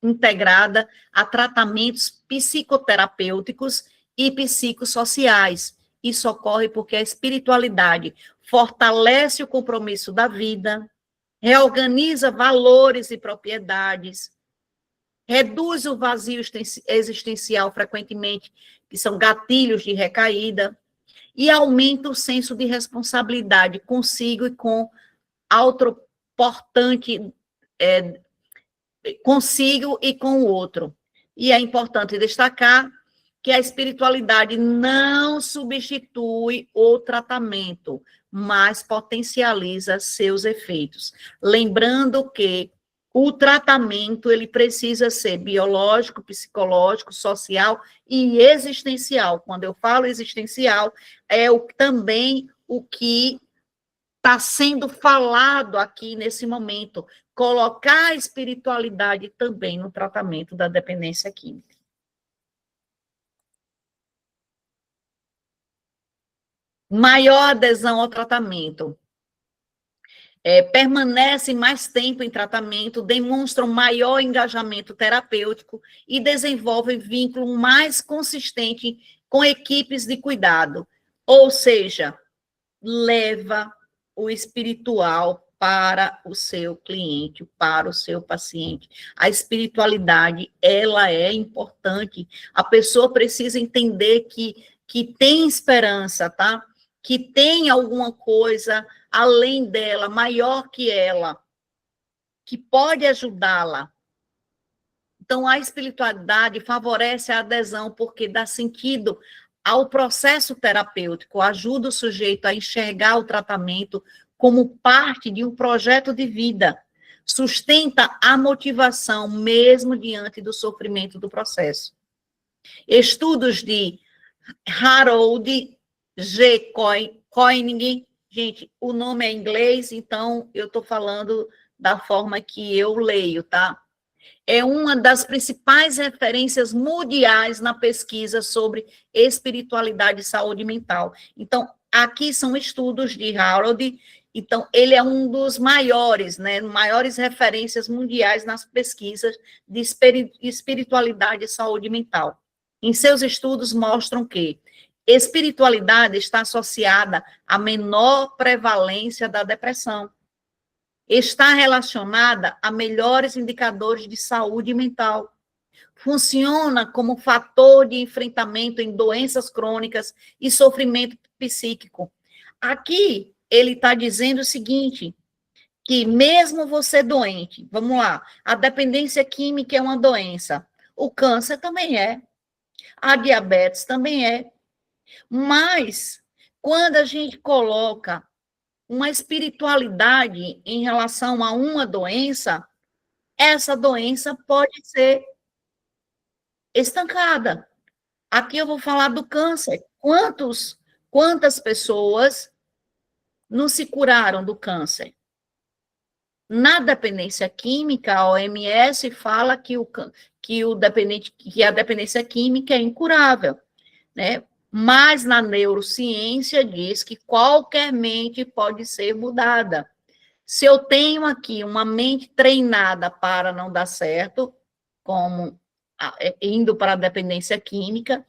integrada a tratamentos psicoterapêuticos e psicossociais. Isso ocorre porque a espiritualidade fortalece o compromisso da vida, reorganiza valores e propriedades, reduz o vazio existencial frequentemente, que são gatilhos de recaída, e aumenta o senso de responsabilidade consigo e com importante consigo e com o outro. E é importante destacar que a espiritualidade não substitui o tratamento, mas potencializa seus efeitos. Lembrando que o tratamento ele precisa ser biológico, psicológico, social e existencial. Quando eu falo existencial, é também o que está sendo falado aqui nesse momento, colocar a espiritualidade também no tratamento da dependência química. Maior adesão ao tratamento. Permanecem mais tempo em tratamento, demonstram maior engajamento terapêutico e desenvolvem vínculo mais consistente com equipes de cuidado. Ou seja, leva o espiritual para o seu cliente, para o seu paciente. A espiritualidade, ela é importante. A pessoa precisa entender que tem esperança, tá? Que tem alguma coisa além dela, maior que ela, que pode ajudá-la. Então, a espiritualidade favorece a adesão, porque dá sentido ao processo terapêutico, ajuda o sujeito a enxergar o tratamento como parte de um projeto de vida, sustenta a motivação mesmo diante do sofrimento do processo. Estudos de Harold G. Koenig, gente, o nome é em inglês, então eu estou falando da forma que eu leio, tá? É uma das principais referências mundiais na pesquisa sobre espiritualidade e saúde mental. Então, aqui são estudos de Harold, então ele é um dos maiores, né, maiores referências mundiais nas pesquisas de espiritualidade e saúde mental. Em seus estudos mostram que espiritualidade está associada à menor prevalência da depressão, está relacionada a melhores indicadores de saúde mental, funciona como fator de enfrentamento em doenças crônicas e sofrimento psíquico. Aqui, ele está dizendo o seguinte, que mesmo você doente, vamos lá, a dependência química é uma doença, o câncer também é, a diabetes também é, mas quando a gente coloca uma espiritualidade em relação a uma doença, essa doença pode ser estancada. Aqui eu vou falar do câncer. Quantas pessoas não se curaram do câncer? Na dependência química, a OMS fala que a dependência química é incurável, né? Mas na neurociência diz que qualquer mente pode ser mudada. Se eu tenho aqui uma mente treinada para não dar certo, como indo para a dependência química,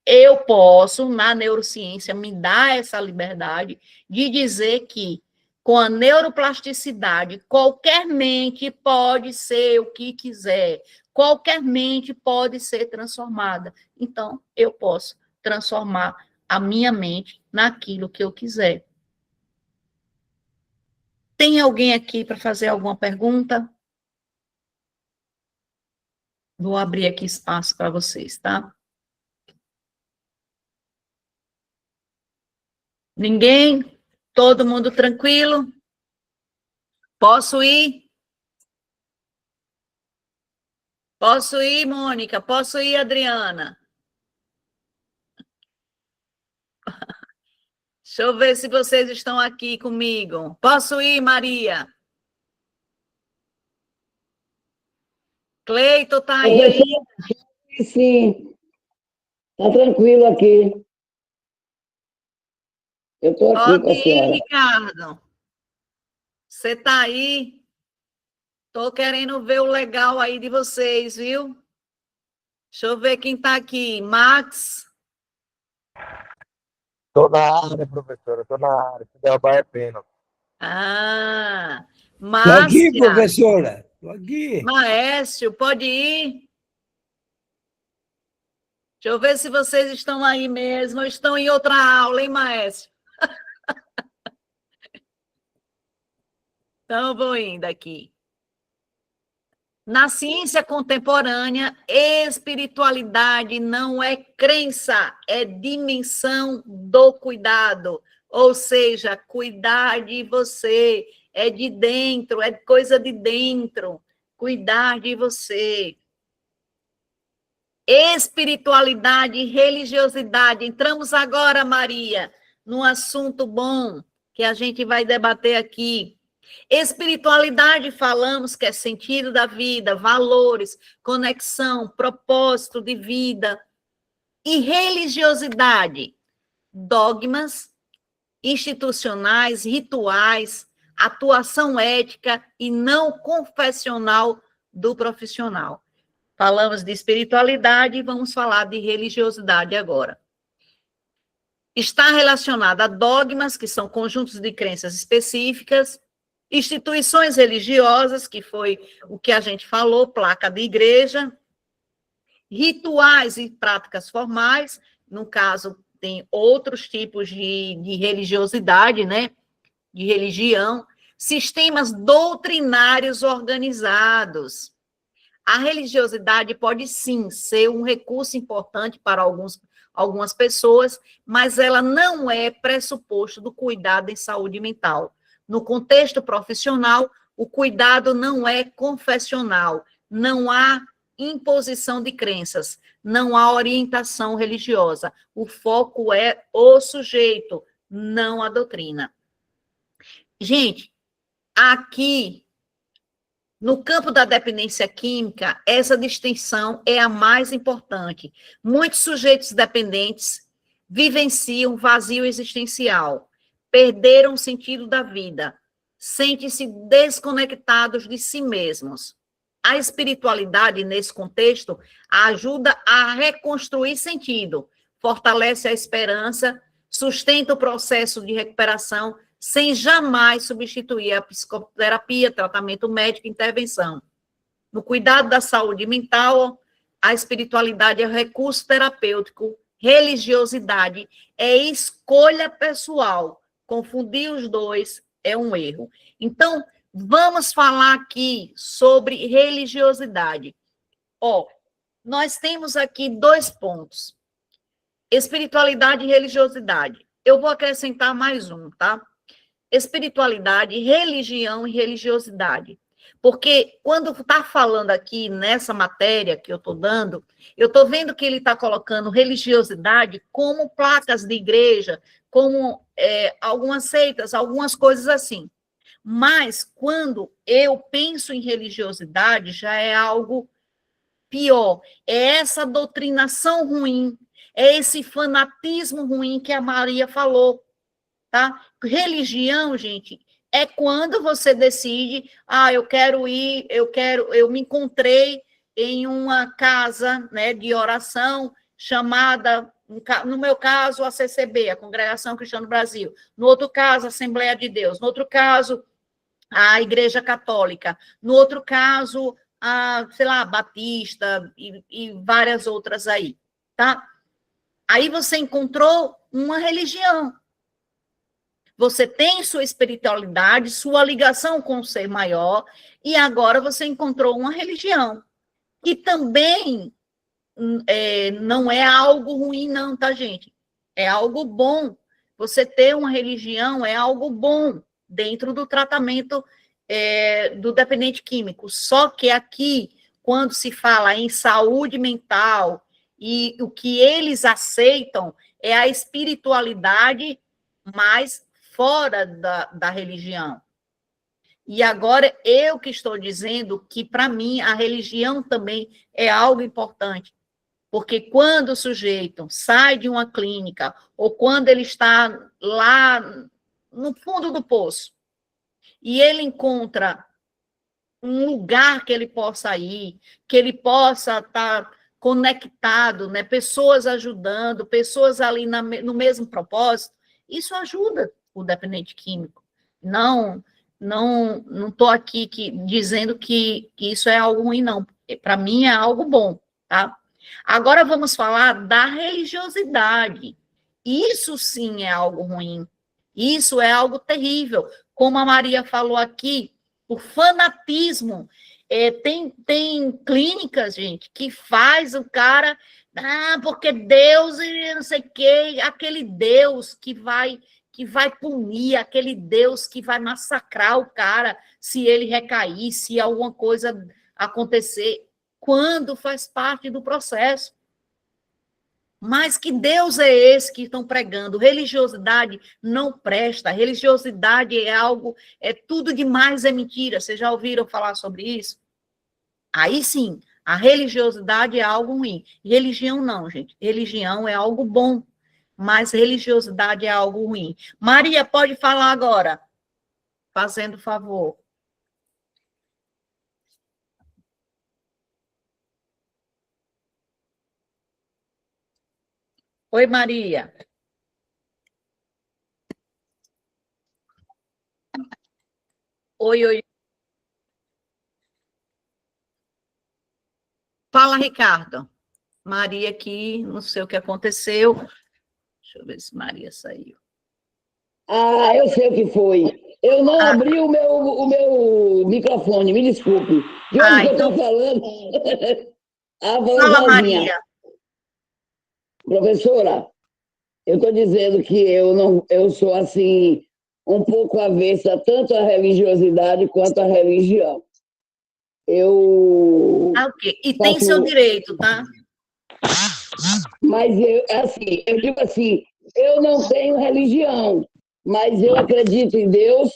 eu posso, na neurociência, me dar essa liberdade de dizer que, com a neuroplasticidade, qualquer mente pode ser o que quiser, qualquer mente pode ser transformada. Então, eu posso transformar a minha mente naquilo que eu quiser. Tem alguém aqui para fazer alguma pergunta? Vou abrir aqui espaço para vocês, tá? Ninguém? Todo mundo tranquilo? Posso ir? Posso ir, Mônica? Posso ir, Adriana? Deixa eu ver se vocês estão aqui comigo. Posso ir, Maria? Cleito tá aí? Sim, tá tranquilo aqui. Eu estou aqui com a senhora. Ricardo, você tá aí? Tô querendo ver o legal aí de vocês, viu? Deixa eu ver quem tá aqui. Max? Tô na área, professora, tô na área. Se derrubar é pena. Ah, Tô aqui, Márcia? professora. Tô aqui. Maestro, pode ir? Deixa eu ver se vocês estão aí mesmo, ou estão em outra aula, hein, Maestro? Então, vou indo aqui. Na ciência contemporânea, espiritualidade não é crença, é dimensão do cuidado. Ou seja, cuidar de você é de dentro, é coisa de dentro. Cuidar de você. Espiritualidade e religiosidade. Entramos agora, Maria, num assunto bom que a gente vai debater aqui. Espiritualidade, falamos que é sentido da vida, valores, conexão, propósito de vida. E religiosidade, dogmas institucionais, rituais, atuação ética e não confessional do profissional. Falamos de espiritualidade e vamos falar de religiosidade agora. Está relacionada a dogmas, que são conjuntos de crenças específicas, instituições religiosas, que foi o que a gente falou, placa de igreja, rituais e práticas formais, no caso, tem outros tipos de religiosidade, né? De religião, sistemas doutrinários organizados. A religiosidade pode, sim, ser um recurso importante para algumas pessoas, mas ela não é pressuposto do cuidado em saúde mental. No contexto profissional, o cuidado não é confessional, não há imposição de crenças, não há orientação religiosa. O foco é o sujeito, não a doutrina. Gente, aqui, no campo da dependência química, essa distinção é a mais importante. Muitos sujeitos dependentes vivenciam vazio existencial, perderam o sentido da vida, sentem-se desconectados de si mesmos. A espiritualidade, nesse contexto, ajuda a reconstruir sentido, fortalece a esperança, sustenta o processo de recuperação, sem jamais substituir a psicoterapia, tratamento médico e intervenção. No cuidado da saúde mental, a espiritualidade é recurso terapêutico, religiosidade é escolha pessoal. Confundir os dois é um erro. Então, vamos falar aqui sobre religiosidade. Nós temos aqui 2 pontos. Espiritualidade e religiosidade. Eu vou acrescentar mais um, tá? Espiritualidade, religião e religiosidade. Porque quando está falando aqui nessa matéria que eu estou dando, eu estou vendo que ele está colocando religiosidade como placas de igreja, como algumas seitas, algumas coisas assim. Mas quando eu penso em religiosidade, já é algo pior. É essa doutrinação ruim, é esse fanatismo ruim que a Maria falou, tá? Religião, gente, é quando você decide, eu me encontrei em uma casa, né, de oração chamada, no meu caso, a CCB, a Congregação Cristã do Brasil, no outro caso, a Assembleia de Deus, no outro caso, a Igreja Católica, no outro caso, a, sei lá, Batista e várias outras aí, tá? Aí você encontrou uma religião. Você tem sua espiritualidade, sua ligação com o ser maior, e agora você encontrou uma religião, que também não é algo ruim, não, tá, gente? É algo bom. Você ter uma religião é algo bom dentro do tratamento do dependente químico. Só que aqui, quando se fala em saúde mental, e o que eles aceitam é a espiritualidade mais fora da religião. E agora eu que estou dizendo que, para mim, a religião também é algo importante. Porque quando o sujeito sai de uma clínica, ou quando ele está lá no fundo do poço, e ele encontra um lugar que ele possa ir, que ele possa estar conectado, né? Pessoas ajudando, pessoas ali no mesmo propósito, isso ajuda o dependente químico. Não estou aqui dizendo que isso é algo ruim, não. Para mim é algo bom, tá? Agora vamos falar da religiosidade. Isso sim é algo ruim. Isso é algo terrível. Como a Maria falou aqui, por fanatismo. Tem clínicas, gente, que faz o cara, porque Deus e não sei o quê, aquele Deus que vai punir, aquele Deus que vai massacrar o cara se ele recair, se alguma coisa acontecer, quando faz parte do processo. Mas que Deus é esse que estão pregando? Religiosidade não presta. Religiosidade é tudo demais, é mentira. Vocês já ouviram falar sobre isso? Aí sim, a religiosidade é algo ruim. Religião não, gente. Religião é algo bom, mas religiosidade é algo ruim. Maria, pode falar agora, fazendo favor. Oi, Maria. Oi. Fala, Ricardo. Maria aqui, não sei o que aconteceu. Deixa eu ver se Maria saiu. Ah, eu sei o que foi. Eu não abri o meu microfone, me desculpe. De onde que eu estou falando? Fala, Maria. Professora, eu estou dizendo que eu sou assim, um pouco avessa tanto à religiosidade quanto à religião. Ok. E tem seu direito, tá? Mas eu digo assim, eu não tenho religião, mas eu acredito em Deus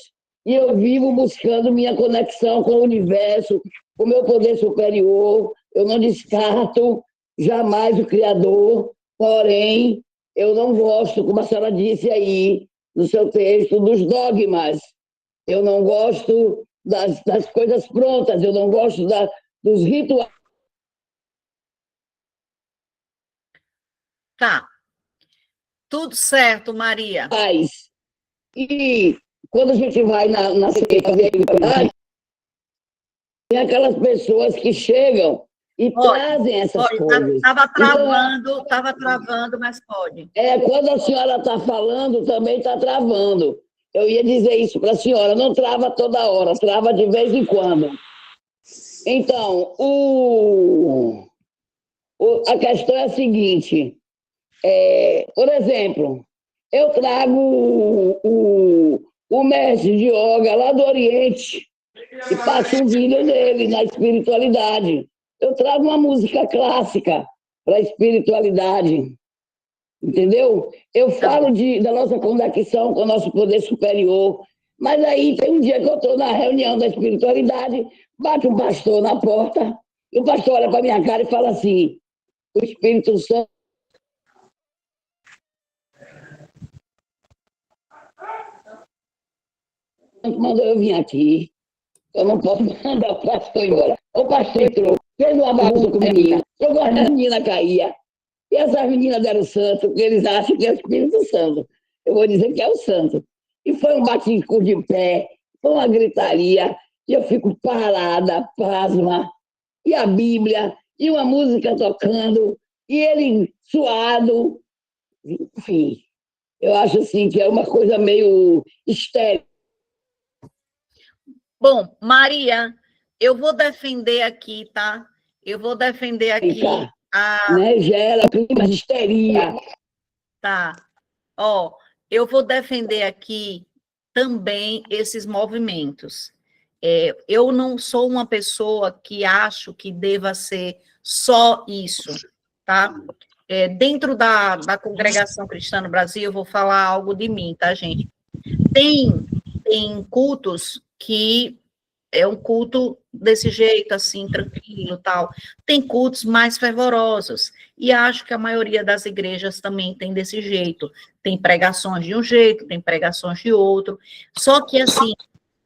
e eu vivo buscando minha conexão com o universo, com o meu poder superior. Eu não descarto jamais o Criador, porém, eu não gosto, como a senhora disse aí no seu texto, dos dogmas. Eu não gosto das coisas prontas, eu não gosto dos rituais. Tá. Tudo certo, Maria. E quando a gente vai na secretaria, tem aquelas pessoas que chegam e trazem essas coisas. Estava travando, mas pode. Quando a senhora está falando, também está travando. Eu ia dizer isso para a senhora, não trava toda hora, trava de vez em quando. Então, a questão é a seguinte, por exemplo, eu trago o mestre de yoga lá do Oriente e passo um vídeo dele na espiritualidade. Eu trago uma música clássica para a espiritualidade, entendeu? Eu falo da nossa conexão com o nosso poder superior, mas aí tem um dia que eu estou na reunião da espiritualidade, bate um pastor na porta, e o pastor olha para minha cara e fala assim, o Espírito Santo mandou eu vir aqui, eu não posso mandar o pastor embora. O pastor entrou, fez uma bagunça com a menina, jogou a menina caía, e essas meninas deram o santo, porque eles acham que é o Espírito Santo. Eu vou dizer que é o santo. E foi um batisco de pé, foi uma gritaria, e eu fico parada, pasma, e a Bíblia, e uma música tocando, e ele suado, enfim. Eu acho assim que é uma coisa meio estéril. Bom, Maria, eu vou defender aqui, tá? Eu vou defender aqui Gera clima de histeria. Tá. Eu vou defender aqui também esses movimentos. Eu não sou uma pessoa que acho que deva ser só isso, tá? Dentro da Congregação Cristã no Brasil, eu vou falar algo de mim, tá, gente? Tem cultos que é um culto desse jeito, assim, tranquilo, tal. Tem cultos mais fervorosos, e acho que a maioria das igrejas também tem desse jeito. Tem pregações de um jeito, tem pregações de outro, só que, assim,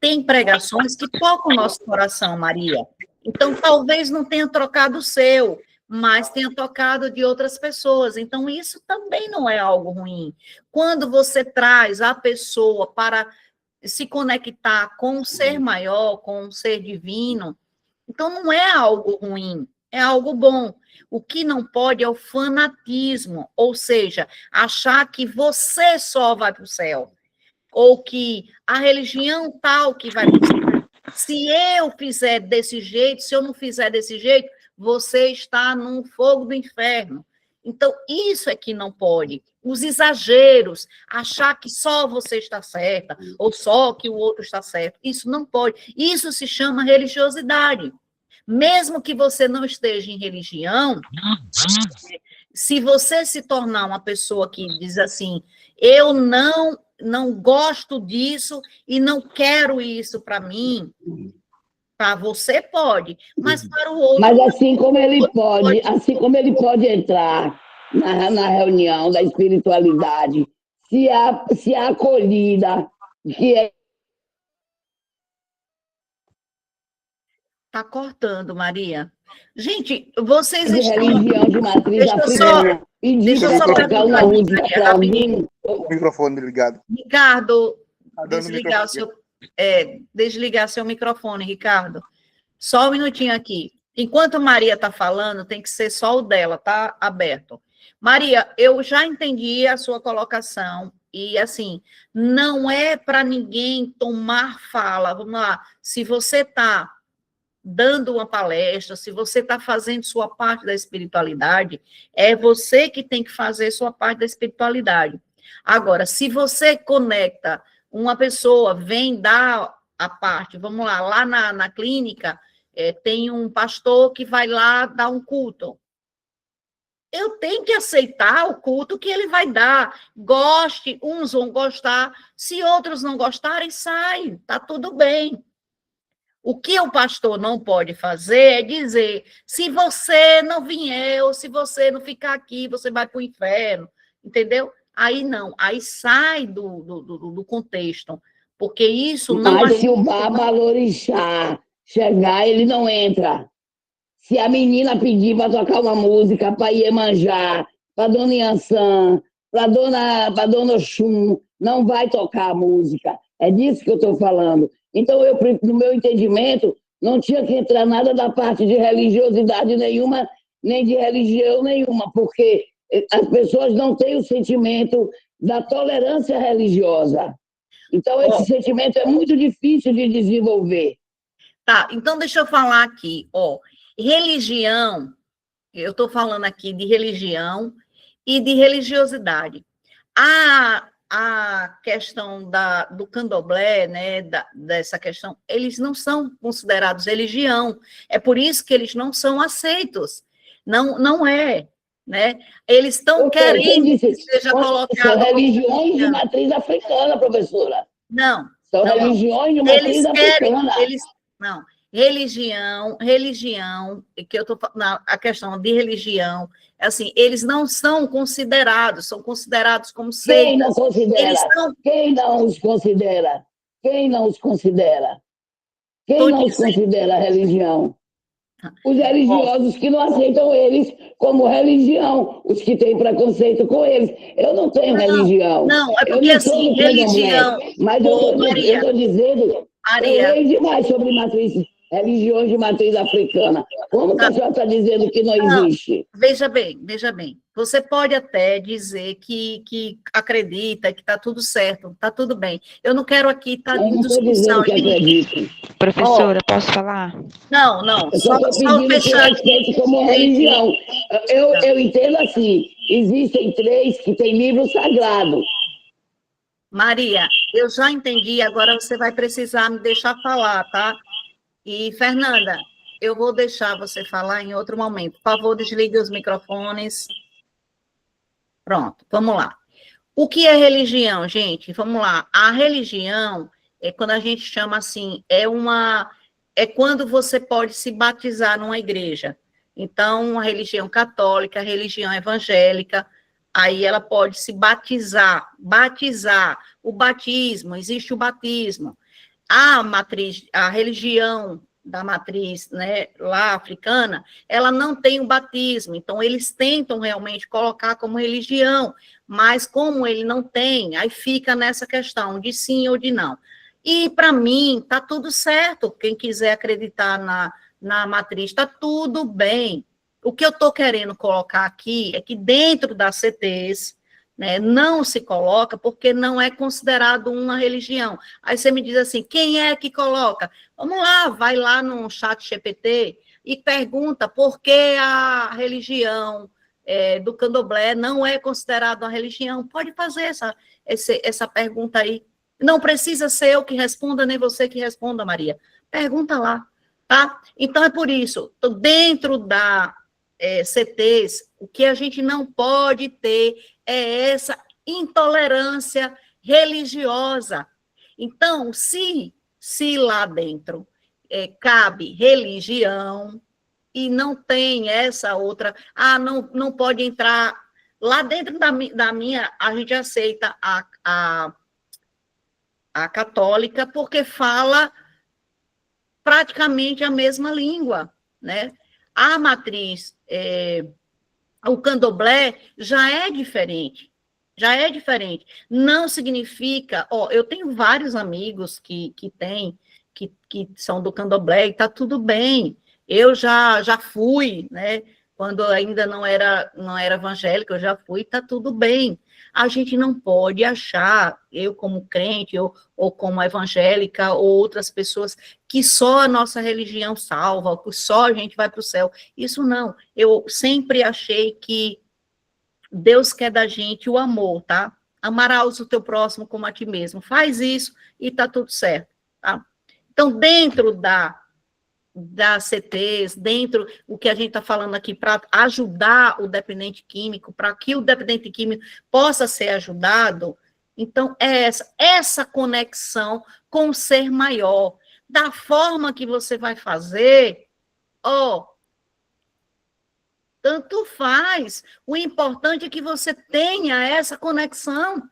tem pregações que tocam o nosso coração, Maria. Então, talvez não tenha trocado o seu, mas tenha tocado de outras pessoas. Então, isso também não é algo ruim. Quando você traz a pessoa para se conectar com um ser maior, com um ser divino, então não é algo ruim, é algo bom. O que não pode é o fanatismo, ou seja, achar que você só vai para o céu, ou que a religião tal que vai para o céu. Se eu fizer desse jeito, se eu não fizer desse jeito, você está num fogo do inferno. Então, isso é que não pode. Os exageros, achar que só você está certa, ou só que o outro está certo, isso não pode. Isso se chama religiosidade. Mesmo que você não esteja em religião, se você se tornar uma pessoa que diz assim, eu não gosto disso e não quero isso para mim, para você pode, mas para o outro... Mas assim como ele pode entrar na reunião da espiritualidade, se a acolhida, que é... Está cortando, Maria. Gente, vocês de estão... religião de matriz Deixa eu só africana, pedir para tocar perguntar uma aqui, música Maria, para rapidinho. alguém. O microfone ligado. Ricardo, Tá dando desligar microfone. desligar seu microfone, Ricardo. Só um minutinho aqui. Enquanto Maria está falando, tem que ser só o dela, tá aberto. Maria, eu já entendi a sua colocação. E, assim, não é para ninguém tomar fala. Vamos lá. Se você está dando uma palestra, se você está fazendo sua parte da espiritualidade, é você que tem que fazer sua parte da espiritualidade. Agora, se você conecta, uma pessoa vem dar a parte, vamos lá na clínica, tem um pastor que vai lá dar um culto. Eu tenho que aceitar o culto que ele vai dar. Goste, uns vão gostar, se outros não gostarem, sai, tá tudo bem. O que o pastor não pode fazer é dizer, se você não vier, ou se você não ficar aqui, você vai para o inferno, entendeu? Aí não, aí sai do contexto, porque isso não... Mas se o Babalorixá chegar, ele não entra. Se a menina pedir para tocar uma música para Iemanjá, para Dona Yansan, para Dona Oxum, não vai tocar a música. É disso que eu estou falando. Então, no meu entendimento, não tinha que entrar nada da parte de religiosidade nenhuma, nem de religião nenhuma, porque as pessoas não têm o sentimento da tolerância religiosa. Então, esse sentimento é muito difícil de desenvolver. Tá, então deixa eu falar aqui, religião, eu estou falando aqui de religião e de religiosidade. A questão do candomblé, né, dessa questão, eles não são considerados religião, é por isso que eles não são aceitos, não é, né? Eles estão querendo que seja colocado... São religiões de matriz africana, professora. Não. São religiões de matriz africana. Não. Religião, que eu estou falando, a questão de religião, assim, eles não são considerados, são considerados como seitas. Quem não considera? Quem não os considera? Quem não os considera? Quem não os considera religião? Os religiosos que não aceitam eles como religião, os que têm preconceito com eles. Eu não tenho religião. Não, é porque assim, religião... Mas eu estou dizendo, eu leio demais sobre religiões de matriz africana. Como que a senhora está dizendo que não existe? Veja bem. Você pode até dizer que acredita, que está tudo certo, está tudo bem. Eu não quero aqui estar em discussão. Que acredito. Professora, posso falar? Não. Eu só estou pedindo que respeite como religião. Eu entendo assim, existem 3 que têm livro sagrado. Maria, eu já entendi, agora você vai precisar me deixar falar, tá? E, Fernanda, eu vou deixar você falar em outro momento. Por favor, desligue os microfones. Pronto, vamos lá. O que é religião, gente? Vamos lá. A religião é quando a gente chama assim, é quando você pode se batizar numa igreja. Então, a religião católica, a religião evangélica, aí ela pode se batizar. O batismo, existe o batismo. A religião da matriz, né, lá africana, ela não tem o batismo, então eles tentam realmente colocar como religião, mas como ele não tem, aí fica nessa questão de sim ou de não. E para mim está tudo certo, quem quiser acreditar na matriz, está tudo bem. O que eu estou querendo colocar aqui é que dentro das CTs né? Não se coloca porque não é considerado uma religião. Aí você me diz assim, quem é que coloca? Vamos lá, vai lá no chat GPT e pergunta por que a religião do candomblé não é considerada uma religião. Pode fazer essa pergunta aí. Não precisa ser eu que responda, nem você que responda, Maria. Pergunta lá, tá? Então, é por isso, dentro da CTs, o que a gente não pode ter é essa intolerância religiosa. Então, se lá dentro cabe religião e não tem essa outra, não pode entrar lá dentro da minha, a gente aceita a católica porque fala praticamente a mesma língua, né? A matriz, o candomblé já é diferente. Não significa, eu tenho vários amigos que são do candomblé e está tudo bem. Eu já fui, né? Quando ainda não era evangélica, eu já fui, está tudo bem. A gente não pode achar, eu como crente, ou como evangélica, ou outras pessoas, que só a nossa religião salva, que só a gente vai para o céu. Isso não. Eu sempre achei que Deus quer da gente o amor, tá? Amarás o teu próximo como a ti mesmo. Faz isso e tá tudo certo, tá? Então, dentro da CTs, dentro do que a gente está falando aqui, para ajudar o dependente químico, para que o dependente químico possa ser ajudado, então, é essa conexão com o ser maior. Da forma que você vai fazer, tanto faz. O importante é que você tenha essa conexão,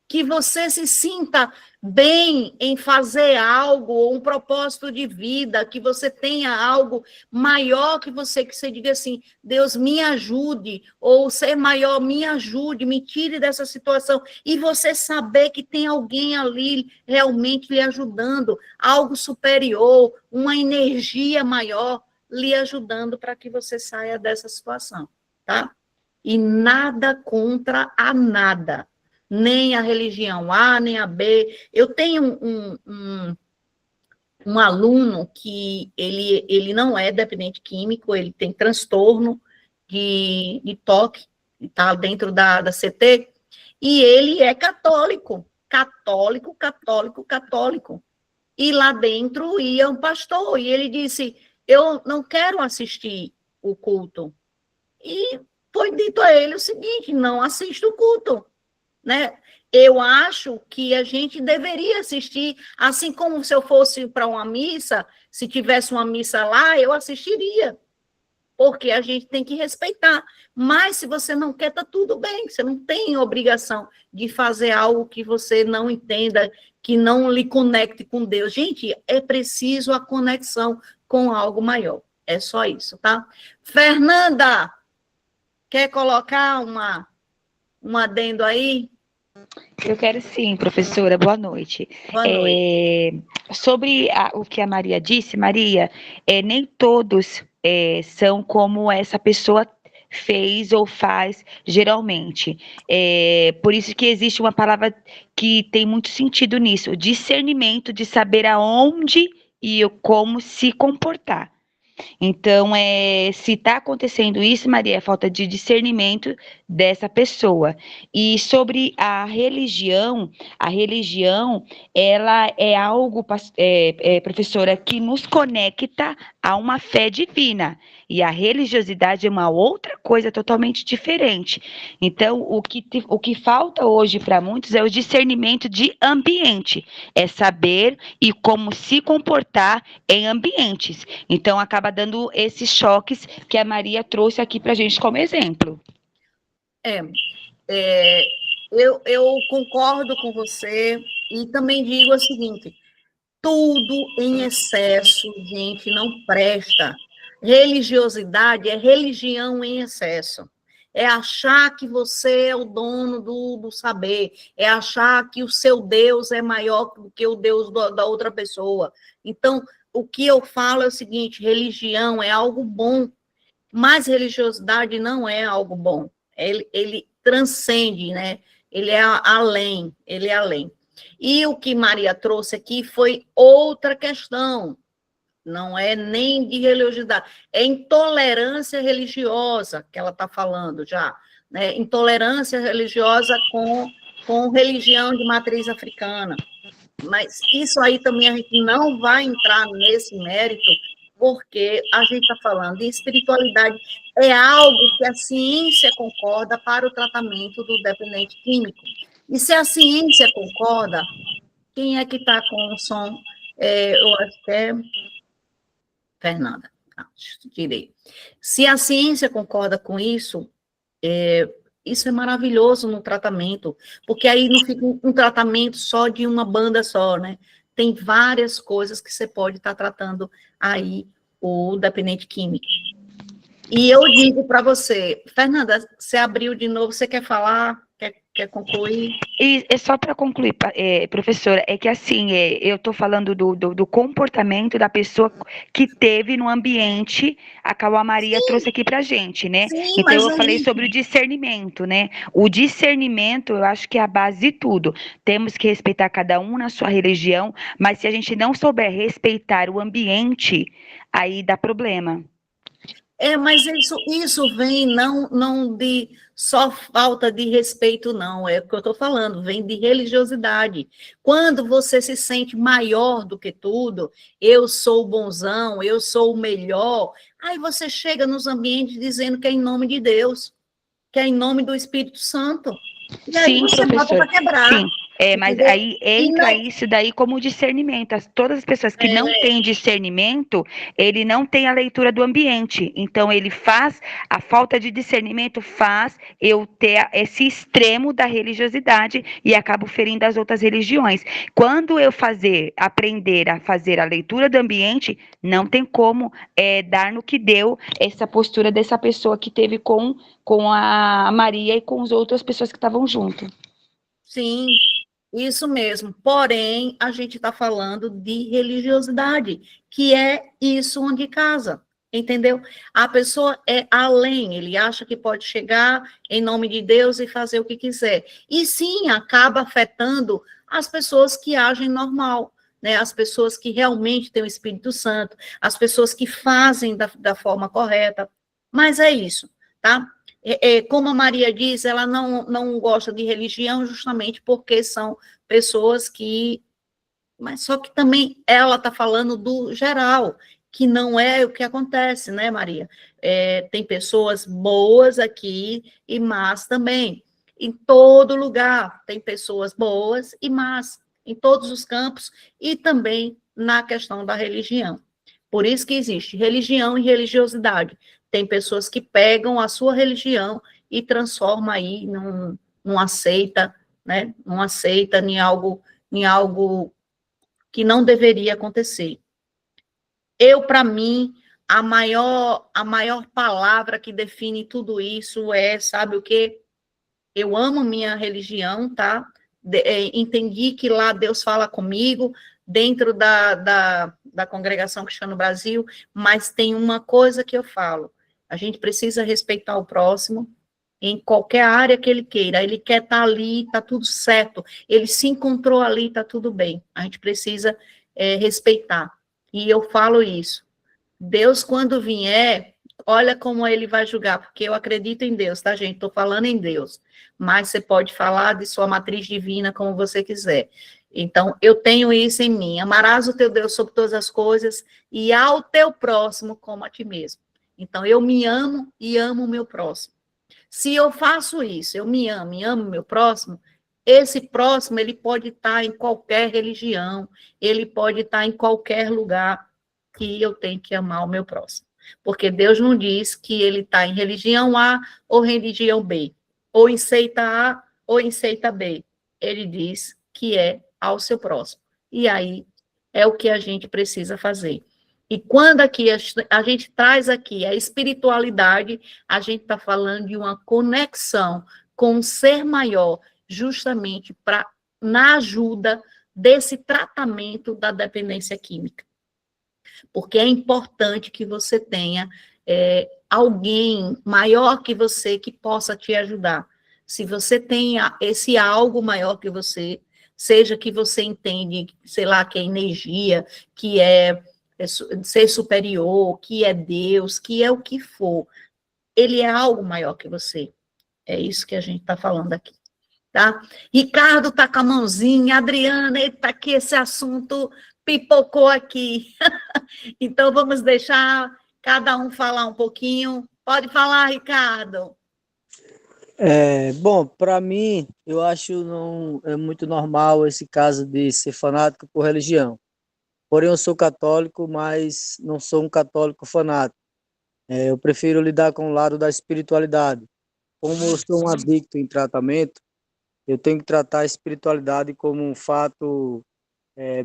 que você se sinta bem em fazer algo, um propósito de vida, que você tenha algo maior que você diga assim, Deus me ajude, ou ser maior me ajude, me tire dessa situação, e você saber que tem alguém ali realmente lhe ajudando, algo superior, uma energia maior lhe ajudando para que você saia dessa situação, tá? E nada contra a nada, nem a religião A, nem a B. Eu tenho um aluno que ele não é dependente químico, ele tem transtorno de toque, está dentro da CT, e ele é católico. E lá dentro ia um pastor, e ele disse, eu não quero assistir o culto. E foi dito a ele o seguinte, não assista o culto, né? Eu acho que a gente deveria assistir, assim como se eu fosse para uma missa, se tivesse uma missa lá, eu assistiria, porque a gente tem que respeitar. Mas se você não quer, tá tudo bem, você não tem obrigação de fazer algo que você não entenda, que não lhe conecte com Deus. Gente, é preciso a conexão com algo maior. É só isso, tá? Fernanda, quer colocar um adendo aí? Eu quero sim, professora. Boa noite. Boa noite. Sobre o que a Maria disse, Maria, nem todos são como essa pessoa fez ou faz geralmente. Por isso que existe uma palavra que tem muito sentido nisso, discernimento de saber aonde e como se comportar. Então, se está acontecendo isso, Maria, é falta de discernimento dessa pessoa. E sobre a religião, ela é algo, professora, que nos conecta a uma fé divina. E a religiosidade é uma outra coisa totalmente diferente. Então, o que falta hoje para muitos é o discernimento de ambiente. É saber e como se comportar em ambientes. Então, acaba dando esses choques que a Maria trouxe aqui para a gente como exemplo. Eu concordo com você e também digo o seguinte, tudo em excesso, gente, não presta. Religiosidade é religião em excesso. É achar que você é o dono do saber, é achar que o seu Deus é maior do que o Deus da outra pessoa. Então, o que eu falo é o seguinte, religião é algo bom, mas religiosidade não é algo bom. transcende, né? Ele é além, ele é além. E o que Maria trouxe aqui foi outra questão, não é nem de religiosidade, é intolerância religiosa que ela está falando já, né? Intolerância religiosa com religião de matriz africana. Mas isso aí também a gente não vai entrar nesse mérito, porque a gente está falando de espiritualidade, é algo que a ciência concorda para o tratamento do dependente químico. E se a ciência concorda, quem é que está com o som? Eu acho que é Fernanda. Tirei. Se a ciência concorda com isso, isso é maravilhoso no tratamento, porque aí não fica um tratamento só de uma banda só, né? Tem várias coisas que você pode estar tratando aí o dependente químico. E eu digo para você, Fernanda, você abriu de novo, você quer falar? Quer concluir? E é só para concluir, professora, é que assim, eu estou falando do comportamento da pessoa que teve no ambiente a qual a Maria trouxe aqui para a gente, né? Sim, então, mas eu falei sobre o discernimento, né? O discernimento, eu acho que é a base de tudo. Temos que respeitar cada um na sua religião, mas se a gente não souber respeitar o ambiente, aí dá problema. Mas isso vem não de só falta de respeito, não, é o que eu estou falando, vem de religiosidade. Quando você se sente maior do que tudo, eu sou o bonzão, eu sou o melhor, aí você chega nos ambientes dizendo que é em nome de Deus, que é em nome do Espírito Santo. E aí Sim, você bota professor. para quebrar. Sim. Mas Entendeu? aí entra isso daí como discernimento. Todas as pessoas que não têm discernimento, ele não tem a leitura do ambiente. Então, ele faz, a falta de discernimento faz eu ter esse extremo da religiosidade e acabo ferindo as outras religiões. Quando eu aprender a fazer a leitura do ambiente, não tem como dar no que deu essa postura dessa pessoa que teve com a Maria e com as outras pessoas que estavam junto. Sim, isso mesmo. Porém, a gente está falando de religiosidade, que é isso onde casa, entendeu? A pessoa é além, ele acha que pode chegar em nome de Deus e fazer o que quiser. E sim, acaba afetando as pessoas que agem normal, né? As pessoas que realmente têm o Espírito Santo, as pessoas que fazem da forma correta. Mas é isso, tá? Como a Maria diz, ela não gosta de religião justamente porque são pessoas que... Mas só que também ela está falando do geral, que não é o que acontece, né, Maria? Tem pessoas boas aqui e más também. Em todo lugar tem pessoas boas e más, em todos os campos, e também na questão da religião. Por isso que existe religião e religiosidade. Tem pessoas que pegam a sua religião e transformam aí num aceita, né? Não aceita em algo que não deveria acontecer. Para mim, a maior palavra que define tudo isso sabe o quê? Eu amo minha religião, tá? Entendi que lá Deus fala comigo, dentro da Congregação Cristã no Brasil, mas tem uma coisa que eu falo, a gente precisa respeitar o próximo em qualquer área que ele queira, ele quer estar ali, está tudo certo, ele se encontrou ali, está tudo bem, a gente precisa respeitar, e eu falo isso, Deus quando vier, olha como ele vai julgar, porque eu acredito em Deus, tá, gente? Estou falando em Deus, mas você pode falar de sua matriz divina como você quiser. Então, eu tenho isso em mim. Amarás o teu Deus sobre todas as coisas e ao teu próximo como a ti mesmo. Então, eu me amo e amo o meu próximo. Se eu faço isso, eu me amo e amo o meu próximo, esse próximo, ele pode estar em qualquer religião, ele pode estar em qualquer lugar que eu tenho que amar o meu próximo. Porque Deus não diz que ele está em religião A ou religião B, ou em seita A ou em seita B. Ele diz que é ao seu próximo. E aí é o que a gente precisa fazer. E quando aqui a gente traz aqui a espiritualidade, a gente está falando de uma conexão com um ser maior, justamente na ajuda desse tratamento da dependência química. Porque é importante que você tenha alguém maior que você que possa te ajudar. Se você tem esse algo maior que você, seja que você entende, sei lá, que é energia, que é ser superior, que é Deus, que é o que for, ele é algo maior que você. É isso que a gente está falando aqui, tá? Ricardo está com a mãozinha, Adriana, eita, que esse assunto pipocou aqui. Então, vamos deixar cada um falar um pouquinho. Pode falar, Ricardo. Bom, para mim, eu acho não é muito normal esse caso de ser fanático por religião. Porém, eu sou católico, mas não sou um católico fanático. Eu prefiro lidar com o lado da espiritualidade. Como eu sou um adicto em tratamento, eu tenho que tratar a espiritualidade como um fato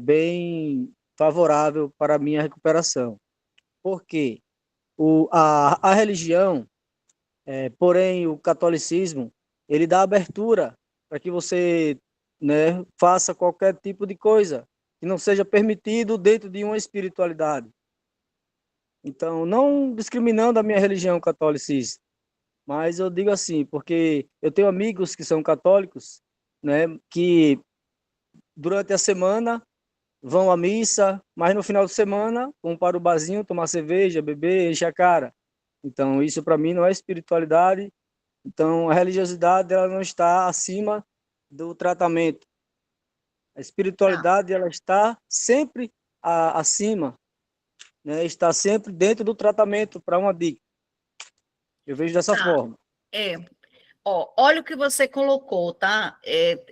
bem favorável para a minha recuperação. Por quê? A religião, porém, o catolicismo, ele dá abertura para que você, né, faça qualquer tipo de coisa que não seja permitido dentro de uma espiritualidade. Então, não discriminando a minha religião catolicismo, mas eu digo assim, porque eu tenho amigos que são católicos, né, que durante a semana vão à missa, mas no final de semana vão para o barzinho tomar cerveja, beber, encher a cara. Então, isso para mim não é espiritualidade. Então, a religiosidade ela não está acima do tratamento. A espiritualidade ela está sempre acima, né? Está sempre dentro do tratamento para uma adicto. Eu vejo dessa forma. Olha o que você colocou, tá?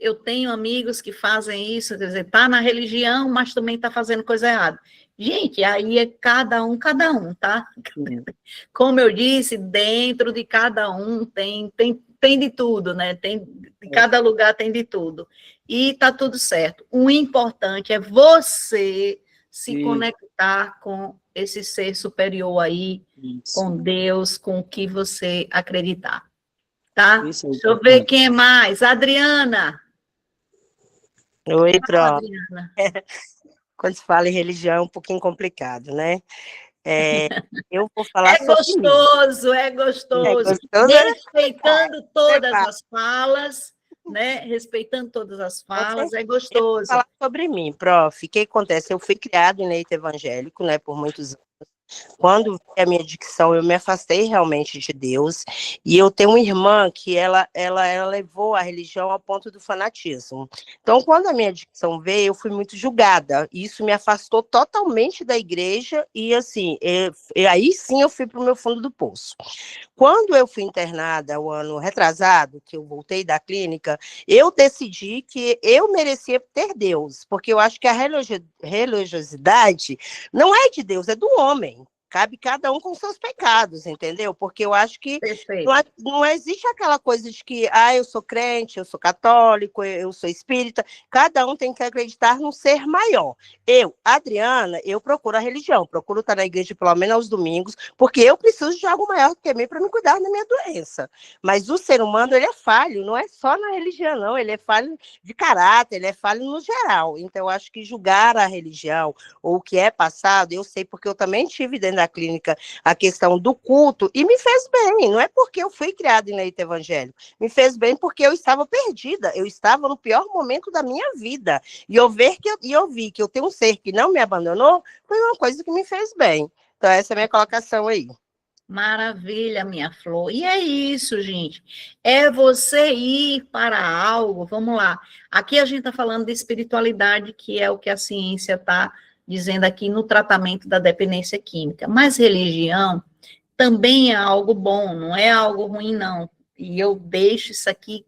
Eu tenho amigos que fazem isso, quer dizer, tá na religião, mas também tá fazendo coisa errada. Gente, aí é cada um, tá? Como eu disse, dentro de cada um tem de tudo, né? De cada lugar tem de tudo. E tá tudo certo. O importante é você se conectar com esse ser superior aí, com Deus, com o que você acreditar. Tá? Deixa eu ver quem é mais. Adriana. Oi, Fala, Pro. Adriana. Quando se fala em religião é um pouquinho complicado, né? Eu vou falar sobre gostoso, é gostoso. Respeitando todas as falas, né? Respeitando todas as falas, é gostoso. Eu vou falar sobre mim, prof. O que acontece? Eu fui criada em leito evangélico, né, por muitos anos. Quando vi a minha adicção, eu me afastei realmente de Deus, e eu tenho uma irmã que ela levou a religião ao ponto do fanatismo. Então, quando a minha adicção veio, eu fui muito julgada, e isso me afastou totalmente da igreja, e assim, aí sim eu fui para o meu fundo do poço. Quando eu fui internada o ano retrasado, que eu voltei da clínica, eu decidi que eu merecia ter Deus, porque eu acho que a religiosidade não é de Deus, é do homem. Cabe cada um com seus pecados, entendeu? Porque eu acho que não existe aquela coisa de que eu sou crente, eu sou católico, eu sou espírita. Cada um tem que acreditar num ser maior. Eu, Adriana, eu procuro a religião, procuro estar na igreja pelo menos aos domingos, porque eu preciso de algo maior do que mim para me cuidar da minha doença. Mas o ser humano, ele é falho, não é só na religião, não. Ele é falho de caráter, ele é falho no geral. Então, eu acho que julgar a religião ou o que é passado, eu sei porque eu também tive dentro da clínica a questão do culto, e me fez bem, não é porque eu fui criada em leito evangélico, me fez bem porque eu estava perdida, eu estava no pior momento da minha vida, e eu vi que eu tenho um ser que não me abandonou, foi uma coisa que me fez bem. Então essa é a minha colocação aí. Maravilha, minha flor. E é isso, gente. É você ir para algo, vamos lá. Aqui a gente está falando de espiritualidade, que é o que a ciência está dizendo aqui no tratamento da dependência química. Mas religião também é algo bom, não é algo ruim, não. E eu deixo isso aqui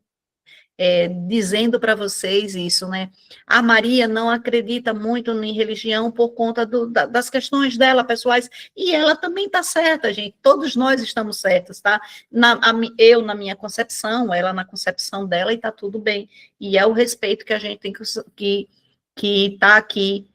dizendo para vocês isso, né? A Maria não acredita muito em religião por conta das questões dela, pessoais, e ela também está certa, gente. Todos nós estamos certos, tá? Eu na minha concepção, ela na concepção dela, e está tudo bem. E é o respeito que a gente tem que tá aqui,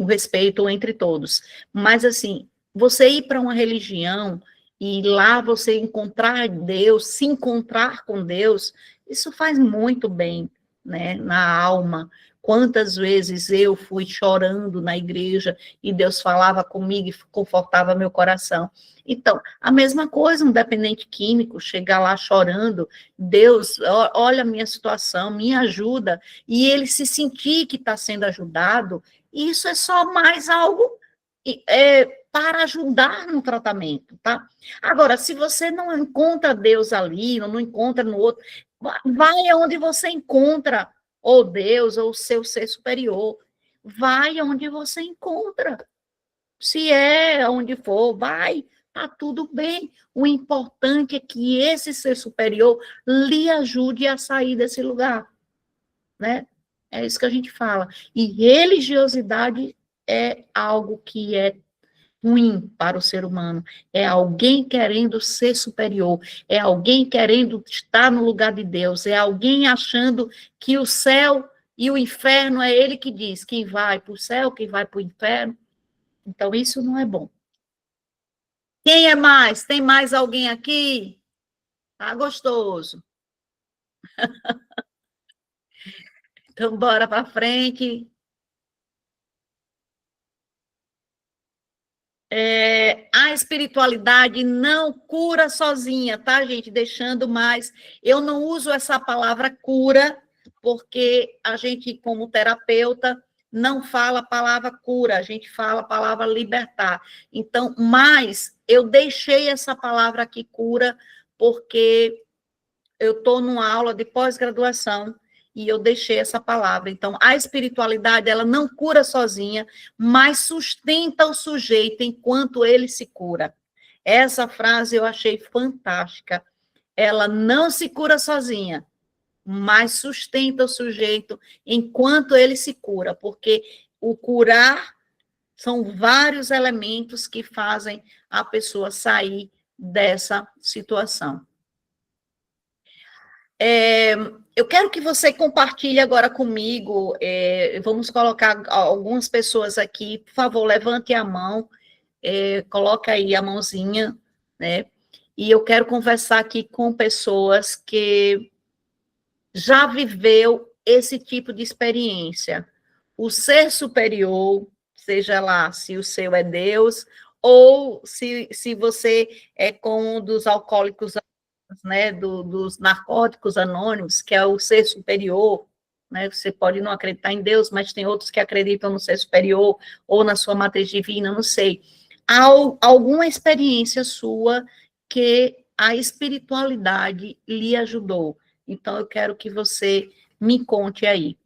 o respeito entre todos. Mas, assim, você ir para uma religião e lá você encontrar Deus, se encontrar com Deus, isso faz muito bem, né, na alma. Quantas vezes eu fui chorando na igreja e Deus falava comigo e confortava meu coração. Então, a mesma coisa, um dependente químico chegar lá chorando, Deus, olha a minha situação, me ajuda, e ele se sentir que está sendo ajudado, isso é só mais algo para ajudar no tratamento, tá? Agora, se você não encontra Deus ali, não encontra no outro, vai aonde você encontra ou Deus, ou o seu ser superior. Vai aonde você encontra. Se é onde for, vai, tá tudo bem. O importante é que esse ser superior lhe ajude a sair desse lugar, né? É isso que a gente fala. E religiosidade é algo que é ruim para o ser humano. É alguém querendo ser superior, é alguém querendo estar no lugar de Deus, é alguém achando que o céu e o inferno é ele que diz quem vai para o céu, quem vai para o inferno. Então, isso não é bom. Quem é mais? Tem mais alguém aqui? Tá gostoso. Então, bora para frente. A espiritualidade não cura sozinha, tá, gente? Deixando mais. Eu não uso essa palavra cura, porque a gente, como terapeuta, não fala a palavra cura, a gente fala a palavra libertar. Então, mas eu deixei essa palavra aqui, cura, porque eu estou numa aula de pós-graduação e eu deixei essa palavra. Então, a espiritualidade, ela não cura sozinha, mas sustenta o sujeito enquanto ele se cura. Essa frase eu achei fantástica. Ela não se cura sozinha, mas sustenta o sujeito enquanto ele se cura, porque o curar são vários elementos que fazem a pessoa sair dessa situação. Eu quero que você compartilhe agora comigo, vamos colocar algumas pessoas aqui, por favor, levante a mão, coloca aí a mãozinha, né? E eu quero conversar aqui com pessoas que já viveu esse tipo de experiência. O ser superior, seja lá se o seu é Deus, ou se você é como um dos alcoólicos, né, dos narcóticos anônimos, que é o ser superior, né? Você pode não acreditar em Deus, mas tem outros que acreditam no ser superior, ou na sua matriz divina, não sei. Há alguma experiência sua que a espiritualidade lhe ajudou? Então, eu quero que você me conte aí.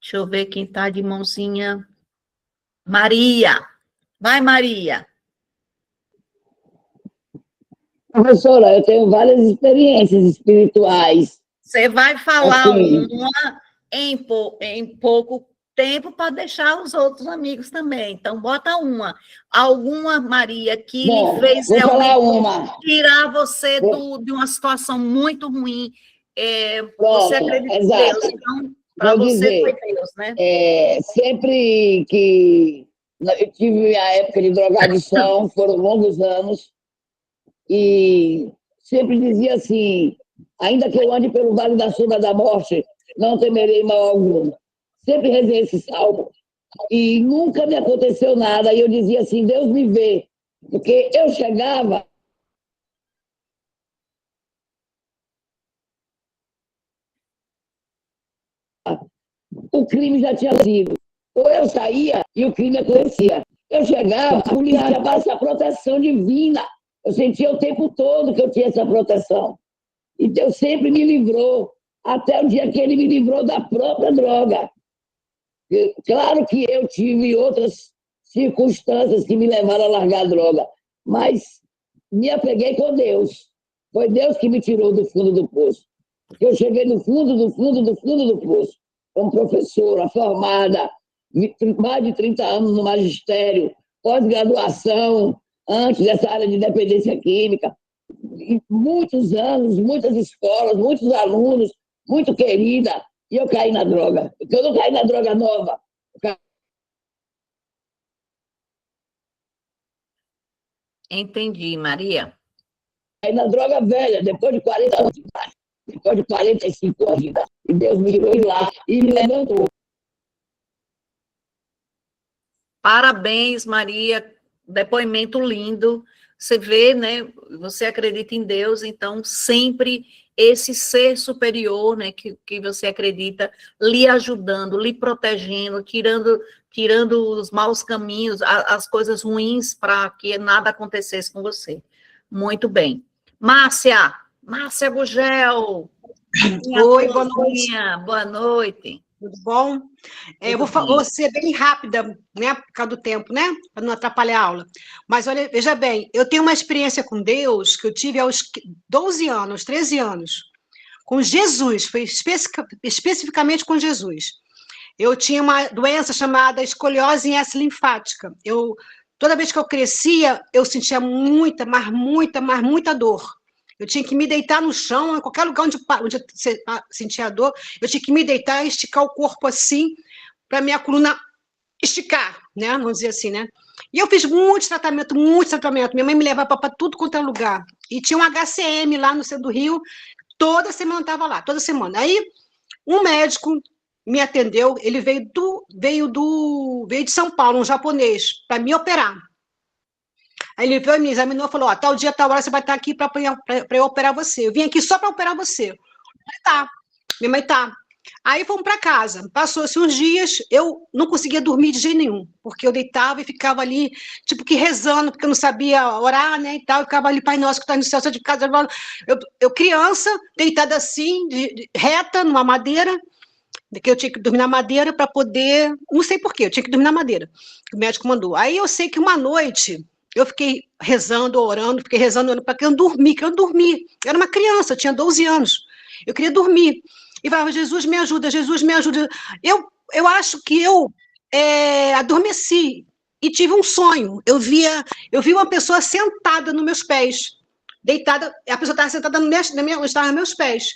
Deixa eu ver quem está de mãozinha. Maria. Vai, Maria. Professora, eu tenho várias experiências espirituais. Você vai falar assim, uma em pouco tempo para deixar os outros amigos também. Então, bota uma. Alguma, Maria, que bom, lhe fez vou falar realmente uma. tirar você Vou- de uma situação muito ruim. Você Pronto, acredita em exato. Deus, então, para Vou você foi dizer, Deus, né? sempre que eu tive a época de drogadição, foram longos anos, e sempre dizia assim, ainda que eu ande pelo vale da sombra da morte, não temerei mal algum. Sempre rezei esse salmo. E nunca me aconteceu nada. E eu dizia assim, Deus me vê. Porque eu chegava, o crime já tinha sido. Ou eu saía e o crime acontecia. Eu chegava, a polícia passa a proteção divina. Eu sentia o tempo todo que eu tinha essa proteção. E Deus sempre me livrou, até o dia que ele me livrou da própria droga. Claro que eu tive outras circunstâncias que me levaram a largar a droga, mas me apeguei com Deus. Foi Deus que me tirou do fundo do poço. Eu cheguei no fundo do poço, como professora, formada, mais de 30 anos no magistério, pós-graduação, antes dessa área de dependência química, e muitos anos, muitas escolas, muitos alunos, muito querida, e eu caí na droga. Eu não caí na droga nova. Entendi, Maria. Caí na droga velha, depois de 40 anos de idade, depois de 45 anos de idade. E Deus me tirou de lá e me levantou. Parabéns, Maria. Depoimento lindo. Você vê, né? Você acredita em Deus, então sempre esse ser superior, né, que você acredita, lhe ajudando, lhe protegendo, tirando os maus caminhos, as coisas ruins, para que nada acontecesse com você. Muito bem. Márcia Gugel. Oi, boa noite. Boa noite. Tudo bom? Vou ser bem rápida, né, por causa do tempo, né, para não atrapalhar a aula. Mas, olha, veja bem, eu tenho uma experiência com Deus que eu tive aos 12 anos, 13 anos, com Jesus, foi especificamente com Jesus. Eu tinha uma doença chamada escoliose em S linfática. Toda vez que eu crescia, eu sentia muita dor. Eu tinha que me deitar no chão, em qualquer lugar onde eu sentia dor, eu tinha que me deitar e esticar o corpo assim, para minha coluna esticar, né? Vamos dizer assim, né? E eu fiz muito tratamento. Minha mãe me levava para tudo quanto é lugar. E tinha um HCM lá no centro do Rio, toda semana eu estava lá, toda semana. Aí, um médico me atendeu, ele veio de São Paulo, um japonês, para me operar. Aí ele veio, me examinou e falou, ó, tal dia, tal hora você vai estar aqui para eu operar você. Eu vim aqui só para operar você. Tá. Minha mãe tá. Aí fomos para casa. Passou-se uns dias, eu não conseguia dormir de jeito nenhum, porque eu deitava e ficava ali, tipo que rezando, porque eu não sabia orar, né, e tal. Eu ficava ali, Pai Nosso que está no céu, sai de casa. Eu criança, deitada assim, reta, numa madeira, que eu tinha que dormir na madeira para poder... Não sei por quê, eu tinha que dormir na madeira, que o médico mandou. Aí eu sei que uma noite... Eu fiquei rezando, orando para que eu dormir. Era uma criança, eu tinha 12 anos. Eu queria dormir. E falava, Jesus, me ajuda, Jesus, me ajuda. Eu acho que eu adormeci e tive um sonho. Eu vi uma pessoa sentada nos meus pés, deitada, a pessoa estava sentada onde estavam meus pés.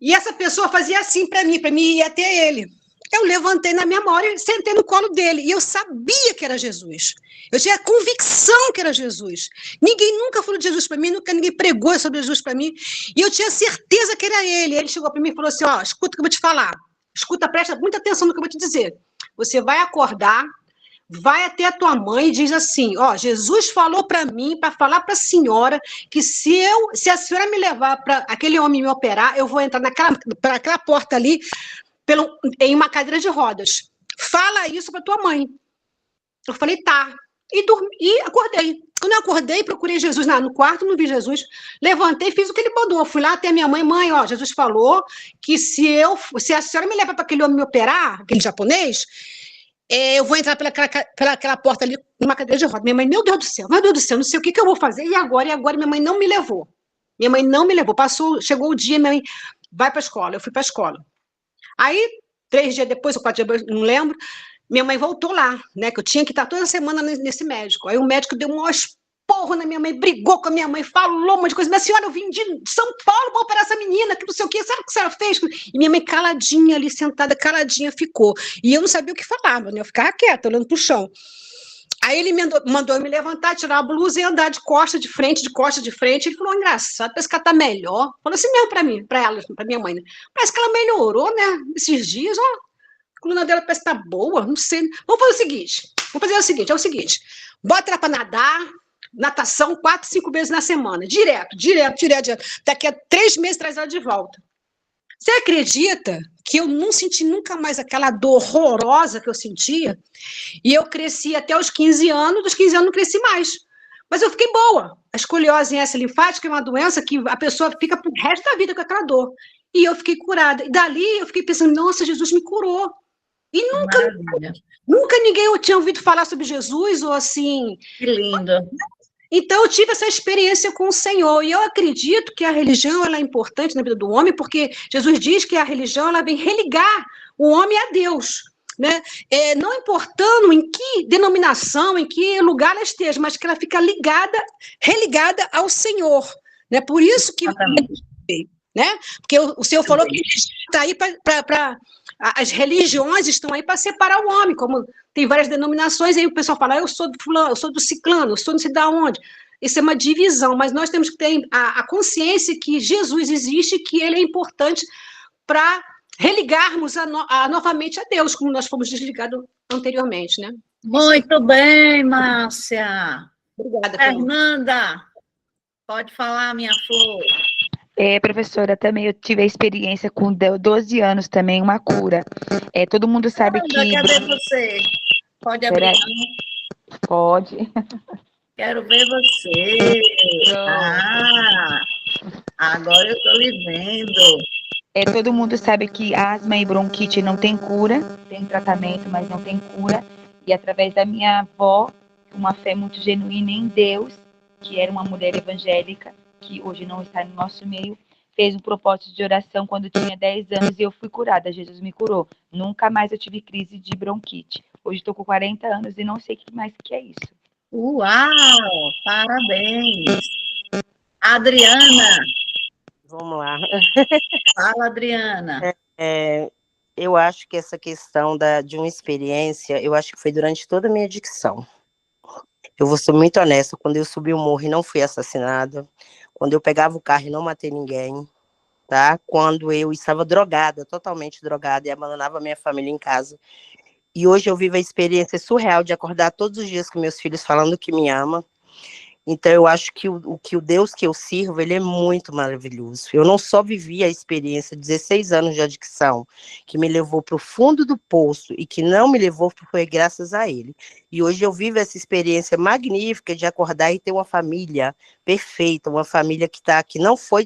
E essa pessoa fazia assim para mim ir até ele. Eu levantei na minha memória e sentei no colo dele. E eu sabia que era Jesus. Eu tinha a convicção que era Jesus. Ninguém nunca falou de Jesus para mim, nunca ninguém pregou sobre Jesus para mim. E eu tinha certeza que era ele. Ele chegou para mim e falou assim, ó, escuta o que eu vou te falar. Escuta, presta muita atenção no que eu vou te dizer. Você vai acordar, vai até a tua mãe e diz assim, ó, Jesus falou para mim, para falar para a senhora, que se a senhora me levar para aquele homem me operar, eu vou entrar naquela porta ali, em uma cadeira de rodas. Fala isso para tua mãe. Eu falei, tá. E acordei. Quando eu acordei, procurei Jesus no quarto, não vi Jesus. Levantei, fiz o que ele mandou. Fui lá até a minha mãe, ó, Jesus falou que se a senhora me leva para aquele homem me operar, aquele japonês, eu vou entrar pelaquela porta ali, numa cadeira de rodas. Minha mãe, meu Deus do céu, não sei o que eu vou fazer. E agora minha mãe não me levou. Chegou o dia, minha mãe vai para a escola. Eu fui para a escola. Aí, 3 dias depois, ou 4 dias depois, não lembro, minha mãe voltou lá, né, que eu tinha que estar toda semana nesse médico. Aí o médico deu um esporro na minha mãe, brigou com a minha mãe, falou um monte de coisa. Minha senhora, eu vim de São Paulo para operar essa menina, que não sei o que, sabe o que a senhora fez? E minha mãe caladinha ali, sentada, caladinha, ficou. E eu não sabia o que falava, né, eu ficava quieta, olhando para o chão. Aí ele mandou eu me levantar, tirar a blusa e andar de costa de frente. Ele falou, engraçado, parece que ela tá melhor. Falou assim mesmo para minha mãe, né? Parece que ela melhorou, né? Esses dias, ó, a coluna dela parece que tá boa, não sei. Vamos fazer o seguinte, bota ela para nadar, natação 4, 5 vezes na semana, direto. Daqui a 3 meses traz ela de volta. Você acredita que eu não senti nunca mais aquela dor horrorosa que eu sentia? E eu cresci até os 15 anos, dos 15 anos não cresci mais. Mas eu fiquei boa. A escoliose em S linfática é uma doença que a pessoa fica pro resto da vida com aquela dor. E eu fiquei curada. E dali eu fiquei pensando, nossa, Jesus me curou. E nunca ninguém tinha ouvido falar sobre Jesus, ou assim... Que lindo. Então, eu tive essa experiência com o Senhor, e eu acredito que a religião ela é importante na vida do homem, porque Jesus diz que a religião ela vem religar o homem a Deus, né? Não importando em que denominação, em que lugar ela esteja, mas que ela fica religada ao Senhor, né? Por isso que... Né? Porque o Senhor falou que está aí as religiões estão aí para separar o homem, como tem várias denominações, aí o pessoal fala, eu sou do fulano, eu sou do ciclano, eu sou não sei de onde. Isso é uma divisão, mas nós temos que ter a consciência que Jesus existe, que ele é importante para religarmos novamente a Deus, como nós fomos desligados anteriormente, né? Muito bem, Márcia. Obrigada, Carol. Fernanda, pode falar, minha flor. Professora, também eu tive a experiência com 12 anos também, uma cura. Todo mundo sabe Fernanda, que... cadê você? Pode abrir a Peraí. mão? Pode. Quero ver você. Ah, agora eu estou lhe vendo. Todo mundo sabe que asma e bronquite não tem cura, tem tratamento, mas não tem cura. E através da minha avó, uma fé muito genuína em Deus, que era uma mulher evangélica, que hoje não está no nosso meio, fez um propósito de oração quando eu tinha 10 anos e eu fui curada. Jesus me curou. Nunca mais eu tive crise de bronquite. Hoje estou com 40 anos e não sei o que mais que é isso. Uau, parabéns. Adriana. Vamos lá. Fala, Adriana. Eu acho que essa questão de uma experiência, eu acho que foi durante toda a minha adicção. Eu vou ser muito honesta, quando eu subi o morro e não fui assassinada, quando eu pegava o carro e não matei ninguém, tá? Quando eu estava drogada, totalmente drogada, e abandonava minha família em casa. E hoje eu vivo a experiência surreal de acordar todos os dias com meus filhos falando que me ama. Então, eu acho que o Deus que eu sirvo, ele é muito maravilhoso. Eu não só vivi a experiência de 16 anos de adicção, que me levou para o fundo do poço e que não me levou, foi graças a ele. E hoje eu vivo essa experiência magnífica de acordar e ter uma família perfeita, uma família que não foi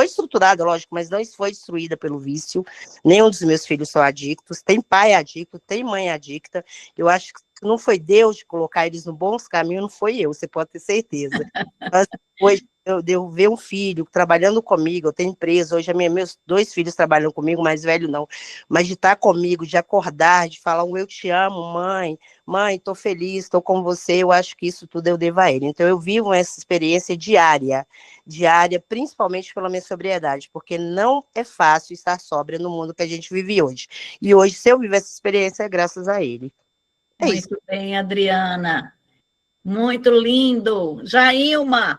estruturada, lógico, mas não foi destruída pelo vício. Nenhum dos meus filhos são adictos, tem pai adicto, tem mãe adicta. Eu acho que não foi Deus de colocar eles no bons caminhos, não foi eu, você pode ter certeza. Mas depois eu ver um filho trabalhando comigo, eu tenho empresa, hoje meus 2 filhos trabalham comigo, mais velho não, mas de estar comigo, de acordar, de falar eu te amo, mãe, estou feliz, estou com você, eu acho que isso tudo eu devo a ele. Então eu vivo essa experiência diária, principalmente pela minha sobriedade, porque não é fácil estar sóbria no mundo que a gente vive hoje. E hoje, se eu viver essa experiência, é graças a ele. Muito bem, Adriana. Muito lindo. Jailma.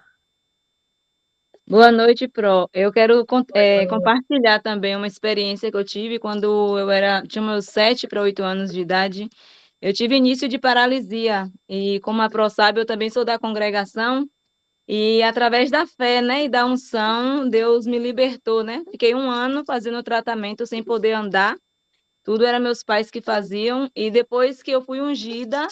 Boa noite, Pro. Eu quero compartilhar também uma experiência que eu tive quando tinha meus 7 para 8 anos de idade. Eu tive início de paralisia e, como a Pro sabe, eu também sou da congregação e, através da fé, né, e da unção, Deus me libertou, né? Fiquei 1 ano fazendo tratamento sem poder andar. Tudo era meus pais que faziam e, depois que eu fui ungida,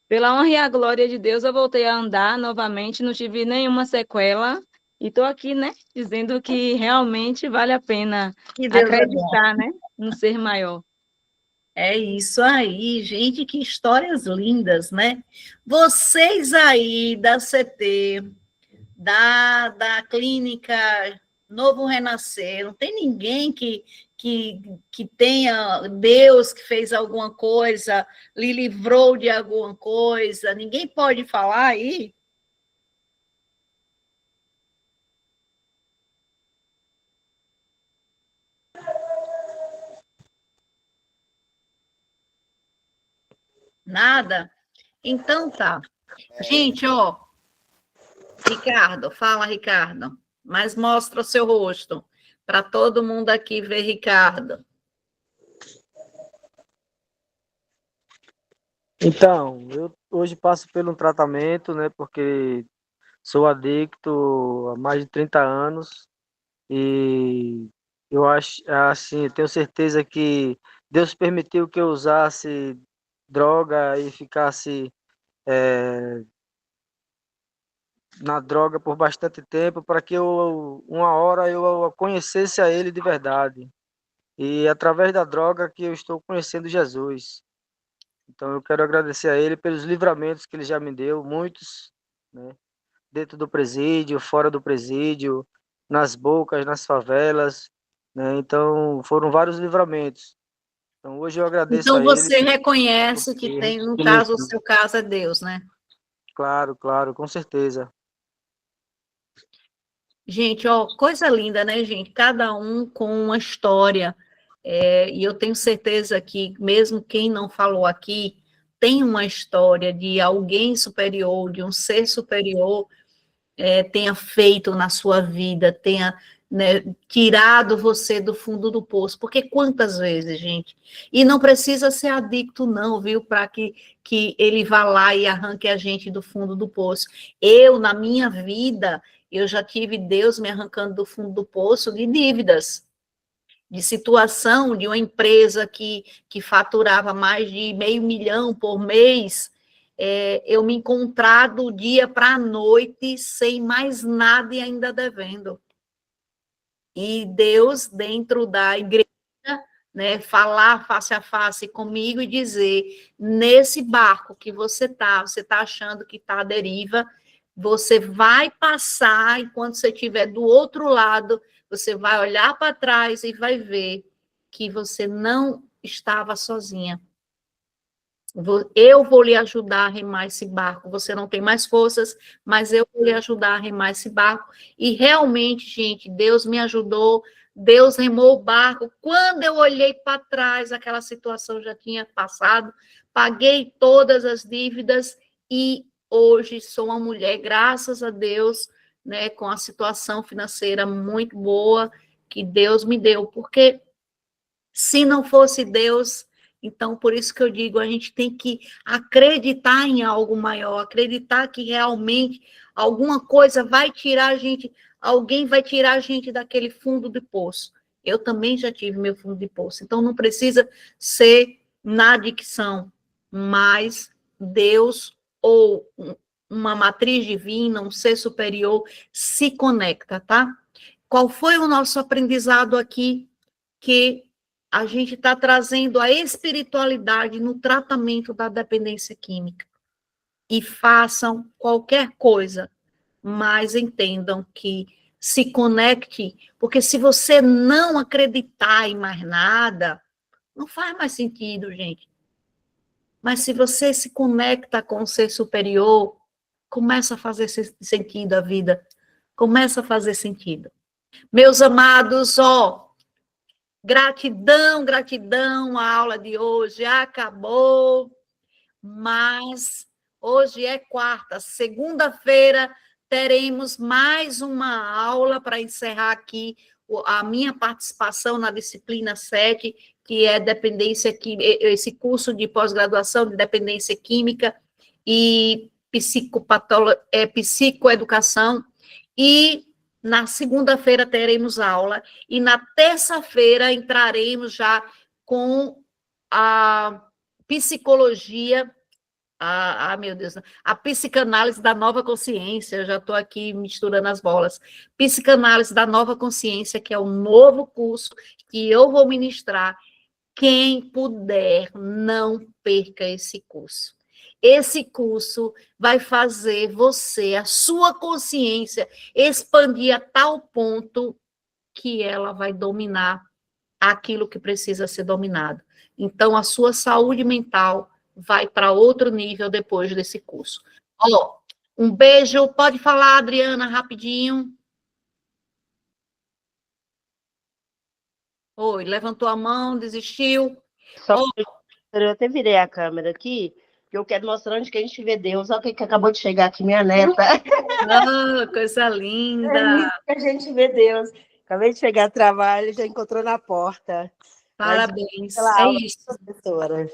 pela honra e a glória de Deus, eu voltei a andar novamente, não tive nenhuma sequela. E estou aqui, né, dizendo que realmente vale a pena acreditar, né, no ser maior. É isso aí, gente, que histórias lindas, né? Vocês aí da CT, da clínica Novo Renascer, não tem ninguém que tenha Deus que fez alguma coisa, lhe livrou de alguma coisa, ninguém pode falar aí? Nada? Então tá. Gente, ó, Ricardo, fala, Ricardo, mas mostra o seu rosto, para todo mundo aqui ver Ricardo. Então, eu hoje passo por um tratamento, né, porque sou adicto há mais de 30 anos e eu acho, assim, tenho certeza que Deus permitiu que eu usasse droga e ficasse na droga por bastante tempo para que uma hora eu conhecesse a Ele de verdade. E através da droga que eu estou conhecendo Jesus. Então eu quero agradecer a Ele pelos livramentos que Ele já me deu, muitos, né? Dentro do presídio, fora do presídio, nas bocas, nas favelas, né? Então foram vários livramentos. Então hoje eu agradeço Então a Ele. você reconhece que tem, no caso, o seu caso é Deus, né? Claro, com certeza. Gente, ó, coisa linda, né, gente? Cada um com uma história. E eu tenho certeza que, mesmo quem não falou aqui, tem uma história de alguém superior, de um ser superior, tenha feito na sua vida, tenha né, tirado você do fundo do poço. Porque quantas vezes, gente? E não precisa ser adicto, não, viu? Para que ele vá lá e arranque a gente do fundo do poço. Eu, na minha vida, eu já tive Deus me arrancando do fundo do poço de dívidas, de situação de uma empresa que faturava mais de 500 mil por mês, eu me encontrar do dia para a noite sem mais nada e ainda devendo. E Deus, dentro da igreja, né, falar face a face comigo e dizer, nesse barco que você está achando que está à deriva, você vai passar, e quando você estiver do outro lado, você vai olhar para trás e vai ver que você não estava sozinha. Eu vou lhe ajudar a remar esse barco. Você não tem mais forças, mas eu vou lhe ajudar a remar esse barco. E realmente, gente, Deus me ajudou. Deus remou o barco. Quando eu olhei para trás, aquela situação já tinha passado. Paguei todas as dívidas e hoje sou uma mulher, graças a Deus, né, com a situação financeira muito boa que Deus me deu. Porque se não fosse Deus, então por isso que eu digo, a gente tem que acreditar em algo maior, acreditar que realmente alguma coisa vai tirar a gente, alguém vai tirar a gente daquele fundo de poço. Eu também já tive meu fundo de poço, então não precisa ser na adicção, mas Deus ou uma matriz divina, um ser superior, se conecta, tá? Qual foi o nosso aprendizado aqui? Que a gente está trazendo a espiritualidade no tratamento da dependência química. E façam qualquer coisa, mas entendam que se conecte, porque se você não acreditar em mais nada, não faz mais sentido, gente. Mas se você se conecta com o ser superior, começa a fazer sentido a vida, começa a fazer sentido. Meus amados, gratidão, gratidão, a aula de hoje acabou, mas hoje é quarta, segunda-feira teremos mais uma aula para encerrar aqui a minha participação na disciplina 7, que é dependência química, esse curso de pós-graduação de dependência química e psicoeducação, e na segunda-feira teremos aula, e na terça-feira entraremos já com a psicologia, meu Deus, a psicanálise da nova consciência, eu já estou aqui misturando as bolas, psicanálise da nova consciência, que é o novo curso que eu vou ministrar. Quem puder, não perca esse curso. Esse curso vai fazer você, a sua consciência, expandir a tal ponto que ela vai dominar aquilo que precisa ser dominado. Então, a sua saúde mental vai para outro nível depois desse curso. Um beijo. Pode falar, Adriana, rapidinho. Oi, levantou a mão, desistiu. Eu até virei a câmera aqui, porque eu quero mostrar onde que a gente vê Deus. Olha o que acabou de chegar aqui, minha neta. Coisa linda. É isso que a gente vê Deus. Acabei de chegar a trabalho, já encontrou na porta. Parabéns. É isso. Professora.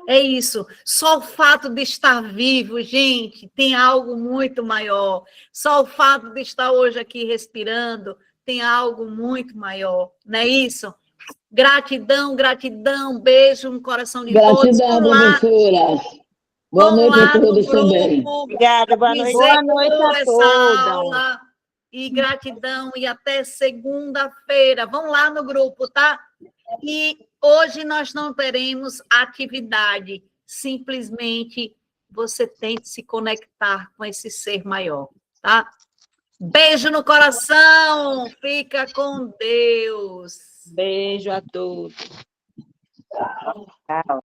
É isso. Só o fato de estar vivo, gente, tem algo muito maior. Só o fato de estar hoje aqui respirando tem algo muito maior. Não é isso? Gratidão, gratidão, beijo no coração de todos. Gratidão, professora. Boa noite a todos também. Obrigada, boa noite. Boa noite a todos. Aula. E gratidão, e até segunda-feira. Vão lá no grupo, tá? E hoje nós não teremos atividade, simplesmente você tente se conectar com esse ser maior, tá? Beijo no coração, fica com Deus. Beijo a todos. Tchau.